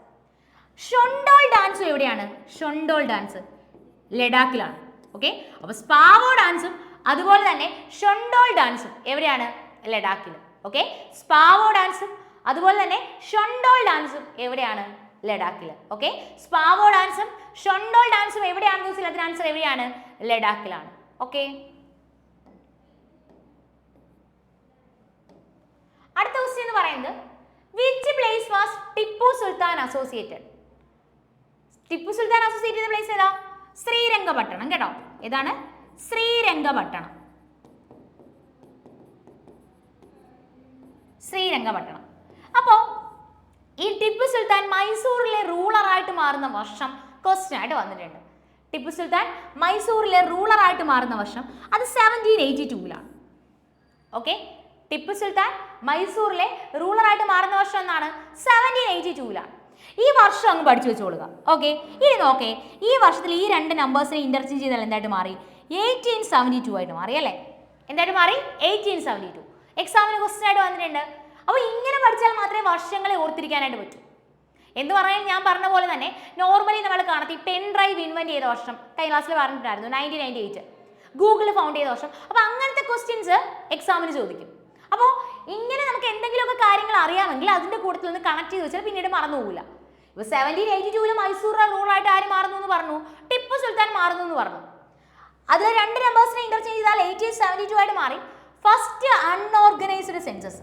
ഷൊണ്ടോൾ ഡാൻസും എവിടെയാണ്? ഷൊണ്ടോൾ ഡാൻസ് ലഡാക്കിലാണ്. ഓക്കെ, അപ്പോൾ സ്പാവോ ഡാൻസും അതുപോലെ തന്നെ ഷൊണ്ടോൾ ഡാൻസും എവിടെയാണ്? ലഡാക്കിൽ. ഓക്കെ, സ്പാവോ ഡാൻസും അതുപോലെ തന്നെ ഷൊണ്ടോൾ ഡാൻസും എവിടെയാണ്? ലഡാക്കിൽ. ഓക്കെ, സ്പാവോ ഡാൻസും ഷൊണ്ടോൾ ഡാൻസും എവിടെയാണെന്ന് വെച്ചാൽ അതിന് ആൻസർ എവിടെയാണ്? ലഡാക്കിലാണ്. ഓക്കെ, അടുത്ത ക്വസ്റ്റ്യൻ എന്ന് പറയുന്നത് which place was Tipu Sultan associated? Tipu Sultan associate ചെയ്ത പ്ലേസ് ഏതാ? ശ്രീരംഗപട്ടണം കേട്ടോ. ഏതാണ്? ശ്രീരംഗപട്ടണം. ശ്രീരംഗപട്ടണം. അപ്പോ ഈ ടിപ്പു സുൽത്താൻ മൈസൂറിലെ റൂളറായിട്ട് മാറുന്ന വർഷം ക്വസ്റ്റ്യൻ ആയിട്ട് വന്നിട്ടുണ്ട്. ടിപ്പു സുൽത്താൻ മൈസൂറിലെ റൂളറായിട്ട് മാറുന്ന വർഷം അത് 1782-ലാണ്. ഓക്കെ, ടിപ്പു സുൽത്താൻ മൈസൂറിലെ റൂളറായിട്ട് മാറുന്ന വർഷം എന്നാണ്? 1782-ലാണ്. ഈ വർഷം അങ്ങ് പഠിച്ചു വെച്ചോളുക. ഓക്കെ, ഇനി നോക്കേ, ഈ വർഷത്തിൽ ഈ രണ്ട് നമ്പേഴ്സിനെ ഇന്റർചേഞ്ച് ചെയ്താൽ എന്തായിട്ട് മാറി? 1872 ആയിട്ട് മാറി അല്ലേ? എന്തായിട്ട് മാറി? 1872. എക്സാമിന് ക്വസ്റ്റ്യൻ ആയിട്ട് വന്നിട്ടുണ്ട്. അപ്പോൾ ഇങ്ങനെ പഠിച്ചാൽ മാത്രമേ വർഷങ്ങളെ ഓർത്തിരിക്കാനായിട്ട് പറ്റൂ. എന്ന് പറഞ്ഞാൽ ഞാൻ പറഞ്ഞ പോലെ തന്നെ നോർമലി നമ്മൾ കാണത്തി പെൻ ഡ്രൈവ് ഇൻവെന്റ് ചെയ്ത വർഷം കഴിഞ്ഞ ക്ലാസ്സിൽ പറഞ്ഞിട്ടുണ്ടായിരുന്നു 1998. ഗൂഗിൾ ഫൗണ്ട് ചെയ്ത വർഷം. അപ്പോൾ അങ്ങനത്തെ ക്വസ്റ്റ്യൻസ് എക്സാമിന് ചോദിക്കും. അപ്പോൾ ഇങ്ങനെ നമുക്ക് എന്തെങ്കിലുമൊക്കെ കാര്യങ്ങൾ അറിയാമെങ്കിൽ അതിൻ്റെ കൂട്ടത്തിൽ നിന്ന് കണക്ട് ചെയ്ത് വെച്ചാൽ പിന്നീട് മറന്നു പോകില്ല. ഇപ്പോൾ 1782 മൈസൂർ റൂളറായിട്ട് ആര് മാറുന്നു എന്ന് പറഞ്ഞു? ടിപ്പു സുൽത്താൻ മാറുന്നു എന്ന് പറഞ്ഞു. അതിൽ രണ്ട് നമ്പേഴ്സിനെ ഇന്റർചേഞ്ച് ചെയ്താൽ 1872 ആയിട്ട് മാറി. First unorganised census.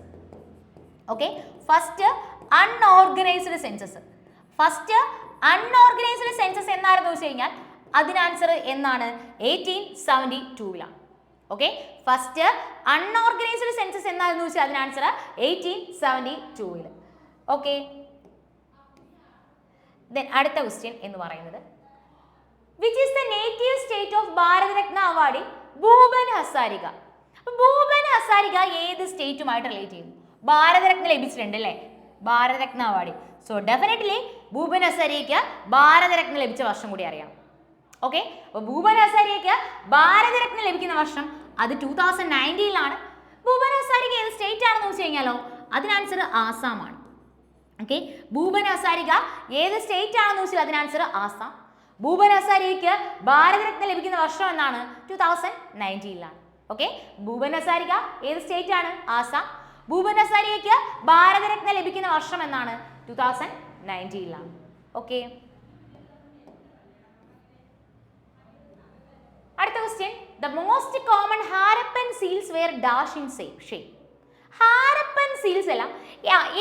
Okay, first unorganised census. First unorganised census എന്നായിരുന്നു വെച്ച് കഴിഞ്ഞാൽ അതിന് ആൻസർ എന്നാണ്? 1872-ലാണ്. ഓക്കെ, ഫസ്റ്റ് അൺഓർഗനൈസ്ഡ് സെൻസസ് എന്നായിരുന്നു വെച്ചാൽ അതിന് ആൻസർ 1872-ൽ. ഓക്കെ, ദെൻ അടുത്ത ക്വസ്റ്റ്യൻ എന്ന് പറയുന്നത് which is the native state of Bharat Ratna award Bhupen Hazarika. Bhupen Hazarika ഏത് സ്റ്റേറ്റുമായിട്ട് റിലേറ്റ് ചെയ്യുന്നു? ഭാരതരത്ന ലഭിച്ചിട്ടുണ്ട് അല്ലേ? Bharat Ratna award. So definitely Bhupen ഹസാരികയ്ക്ക് ഭാരതരത്ന ലഭിച്ച വർഷം കൂടി അറിയാം. ഓക്കെ, അപ്പോൾ ഭൂപൻ ഹസാരികയ്ക്ക് ഭാരതരത്ന ലഭിക്കുന്ന വർഷം അത് 2019-ലാണ്. ഭൂപൻ ഹസാരിക ഏത് സ്റ്റേറ്റ് ആണെന്ന് വെച്ച് കഴിഞ്ഞാലോ അതിന് ആൻസർ ആസാമാണ്. ഓക്കെ, ഭൂപൻ ഹസാരിക ഏത് സ്റ്റേറ്റ് ആണെന്ന് വെച്ചാൽ അതിന് ആൻസർ ആസാം. ഭൂപൻ ഹസാരികയ്ക്ക് ഭാരതരത്ന ലഭിക്കുന്ന വർഷം എന്നാണ്? 2019-ലാണ്. ഓക്കെ, ഭൂപൻ ഹസാരിക ഏത് സ്റ്റേറ്റ് ആണ്? ആസാം. ഭൂപൻ ഹസാരികയ്ക്ക് ഭാരതരത്ന ലഭിക്കുന്ന വർഷം എന്നാണ്? 2019-ലാണ്. ഓക്കെ, അടുത്ത question. The most common Harappan seals were dash in shape. Harappan seals എല്ലാം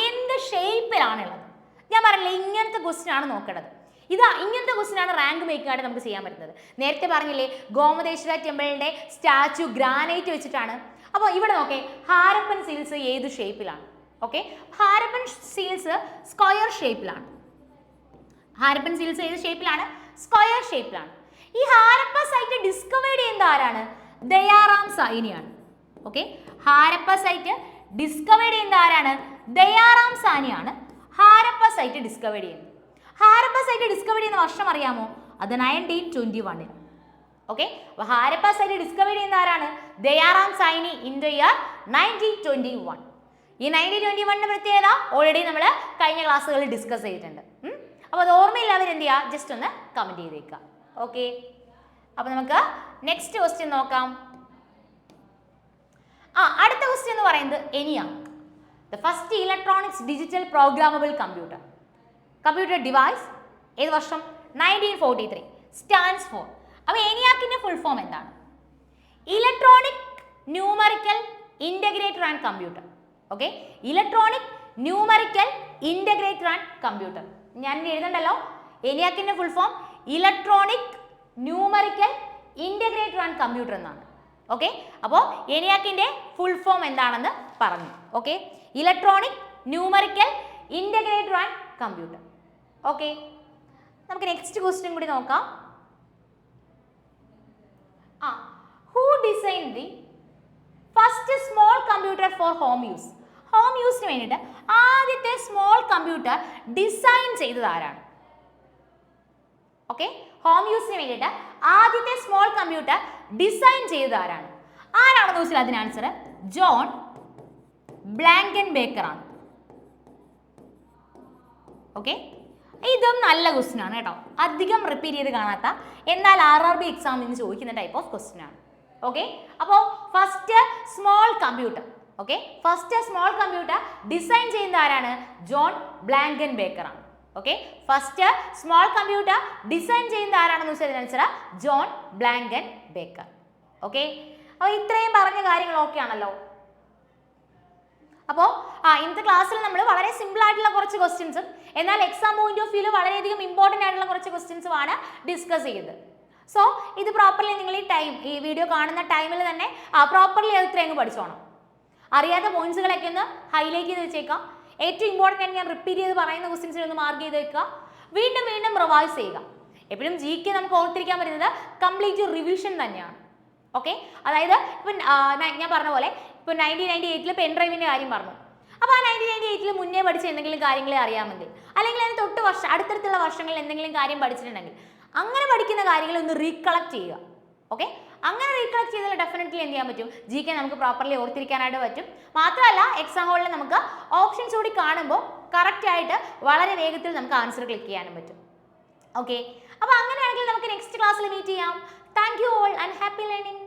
എന്ത് ഷേപ്പിലാണുള്ളത്? ഞാൻ പറഞ്ഞില്ലേ ഇങ്ങനത്തെ ക്വസ്റ്റ്യൻ ആണ് നോക്കേണ്ടത്. ഇങ്ങനത്തെ ക്വസ്റ്റ്യൻ ആണ് റാങ്ക് മേക്കിംഗ് ആയിട്ട് നമുക്ക് ചെയ്യാൻ പറ്റുന്നത്. നേരത്തെ പറഞ്ഞില്ലേ ഗോമതേശ്വര ടെമ്പിളിന്റെ സ്റ്റാച്യു ഗ്രാനൈറ്റ് വെച്ചിട്ടാണ്. അപ്പോൾ ഇവിടെ നോക്കേ, ഹാരപ്പൻ സീൽസ് ഏത് ഷേപ്പിലാണ്? ഓക്കെ, ഹാരപ്പൻ സീൽസ് സ്ക്വയർ ഷേപ്പിലാണ്. ഹാരപ്പൻ സീൽസ് ഏത് ഷേപ്പിലാണ്? സ്ക്വയർ ഷേപ്പിലാണ്. ഈ ഹാരപ്പ സൈറ്റ് ഡിസ്കവർ ചെയ്യുന്നത് ആരാണ്? ദയാറാം സായിനിയാണ്. ഓക്കെ, ഹാരപ്പ സൈറ്റ് ഡിസ്കവർ ചെയ്യുന്നത് ആരാണ്? ദയാറാം സാനിയാണ് ഹാരപ്പ സൈറ്റ് ഡിസ്കവർ ചെയ്യുന്നത്. ഹാരപ്പ സൈറ്റ് ഡിസ്കവർ ചെയ്യുന്ന വർഷം അറിയാമോ? അത് 1921. ഓക്കെ, അപ്പോൾ ഹാരപ്പ സൈറ്റ് ഡിസ്കവർ ചെയ്യുന്ന ആരാണ്? Dayaram Sahni in the year 1921. ഈ 1921 പ്രത്യേകത ഓൾറെഡി നമ്മൾ കഴിഞ്ഞ ക്ലാസ്സുകളിൽ ഡിസ്കസ് ചെയ്തിട്ടുണ്ട്. അപ്പോൾ അത് ഓർമ്മയില്ലാതെ എന്ത് ചെയ്യുക? ജസ്റ്റ് ഒന്ന് കമൻറ്റ് ചെയ്തേക്കുക. ഓക്കെ, അപ്പോൾ നമുക്ക് നെക്സ്റ്റ് ക്വസ്റ്റ്യൻ നോക്കാം. അടുത്ത ക്വസ്റ്റ്യൻ എന്ന് പറയുന്നത് ENIAC, the first electronics digital programmable computer device. ഏത് വർഷം? 1943. Stands for. അപ്പോൾ ENIACന്റെ ഫുൾ ഫോം എന്താണ്? Electronic numerical integrator and computer. Okay, electronic numerical integrator and computer. ഞാൻ എഴുതണ്ടല്ലോ. ENIACന്റെ full form electronic numerical integrator and computer എന്നാണ്. ഓക്കെ, അപ്പോൾ ENIACന്റെ ഫുൾ ഫോം എന്താണെന്ന് പറഞ്ഞു. Okay, electronic numerical integrator and computer. Okay, നമുക്ക് നെക്സ്റ്റ് ക്വസ്റ്റ്യൻ കൂടി നോക്കാം. Who design the first small computer for home use? Home യൂസിന് വേണ്ടിയിട്ട് ആദ്യത്തെ സ്മോൾ കമ്പ്യൂട്ടർ ഡിസൈൻ ചെയ്തത് ആരാണ്? ഓക്കെ, ഹോം യൂസിന് വേണ്ടിയിട്ട് ആദ്യത്തെ സ്മോൾ കമ്പ്യൂട്ടർ ഡിസൈൻ ചെയ്തത് ആരാണ്? ആരാണെന്ന് ചോദിച്ചാൽ അതിന് ആൻസർ ജോൺ ബ്ലാങ്കൻ ബേക്കർ ആണ്. ഓക്കെ, ഇതും നല്ല ക്വസ്റ്റ്യൻ ആണ് കേട്ടോ. അധികം റിപ്പീറ്റ് ചെയ്ത് കാണാത്ത എന്നാൽ RRB എക്സാമിന് ചോദിക്കുന്ന ടൈപ്പ് ഓഫ് ക്വസ്റ്റ്യൻ ആണ്. ഓക്കെ, അപ്പോൾ first small computer, okay, first small computer design ചെയ്യുന്ന ആരാണ്? ജോൺ ബ്ലാങ്കൻ ബേക്കർ ആണ്. Okay, first small computer design ചെയ്യുന്ന ആരാണെന്ന് വെച്ചാൽ ആൻസർ ജോൺ ബ്ലാങ്കൻ ബേക്കർ. ഓക്കെ, അപ്പോൾ ഇത്രയും പറഞ്ഞ കാര്യങ്ങൾ ഓക്കെ ആണല്ലോ. അപ്പോൾ ഇന്നത്തെ ക്ലാസ്സിൽ നമ്മൾ വളരെ സിമ്പിൾ ആയിട്ടുള്ള കുറച്ച് ക്വസ്റ്റ്യൻസും എന്നാൽ എക്സാം പോയിന്റ് ഓഫ് വ്യൂവിൽ വളരെയധികം ഇമ്പോർട്ടൻ്റ് ആയിട്ടുള്ള കുറച്ച് ക്വസ്റ്റ്യൻസുമാണ് ഡിസ്കസ് ചെയ്തത്. സോ ഇത് പ്രോപ്പർലി നിങ്ങൾ ഈ വീഡിയോ കാണുന്ന ടൈമിൽ തന്നെ പ്രോപ്പർലി അത് ഇത്രയും പഠിച്ചോണം. അറിയാത്ത പോയിന്റ്സുകളൊക്കെ ഒന്ന് ഹൈലൈറ്റ് ചെയ്ത് വെച്ചേക്കാം. ഏറ്റവും ഇമ്പോർട്ടൻ്റ് ആയിട്ട് ഞാൻ റിപ്പീറ്റ് ചെയ്ത് പറയുന്ന ക്വസ്റ്റ്യൻസിൽ ഒന്ന് മാർക്ക് ചെയ്ത് വെക്കുക. വീണ്ടും വീണ്ടും റിവൈസ് ചെയ്യുക. എപ്പോഴും GK നമുക്ക് ഓർത്തിരിക്കാൻ പറ്റുന്നത് കംപ്ലീറ്റ് റിവിഷൻ തന്നെയാണ്. ഓക്കെ, അതായത് ഇപ്പം ഞാൻ പറഞ്ഞ പോലെ ഇപ്പോൾ 1998 പെൻഡ്രൈവിൻ്റെ കാര്യം പറഞ്ഞു. അപ്പോൾ ആ 1998 മുന്നേ പഠിച്ച എന്തെങ്കിലും കാര്യങ്ങളെ അറിയാമെങ്കിൽ അല്ലെങ്കിൽ അതിന് തൊട്ട് അടുത്തടുത്തുള്ള വർഷങ്ങളിൽ എന്തെങ്കിലും കാര്യം പഠിച്ചിട്ടുണ്ടെങ്കിൽ അങ്ങനെ പഠിക്കുന്ന കാര്യങ്ങൾ ഒന്ന് റീകളക്ട് ചെയ്യുക. ഓക്കെ, അങ്ങനെ റീകളക്ട് ചെയ്താൽ ഡെഫിനറ്റ്ലി എന്ത് ചെയ്യാൻ പറ്റും? GK നമുക്ക് പ്രോപ്പർലി ഓർത്തിരിക്കാനായിട്ട് പറ്റും. മാത്രമല്ല എക്സാം ഹോളിൽ നമുക്ക് ഓപ്ഷൻസ് കൂടി കാണുമ്പോൾ കറക്റ്റ് ആയിട്ട് വളരെ വേഗത്തിൽ നമുക്ക് ആൻസർ ക്ലിക്ക് ചെയ്യാനും പറ്റും. ഓക്കെ, അപ്പോൾ അങ്ങനെയാണെങ്കിൽ നമുക്ക് നെക്സ്റ്റ് ക്ലാസ്സിൽ മീറ്റ് ചെയ്യാം. Thank you all and happy learning.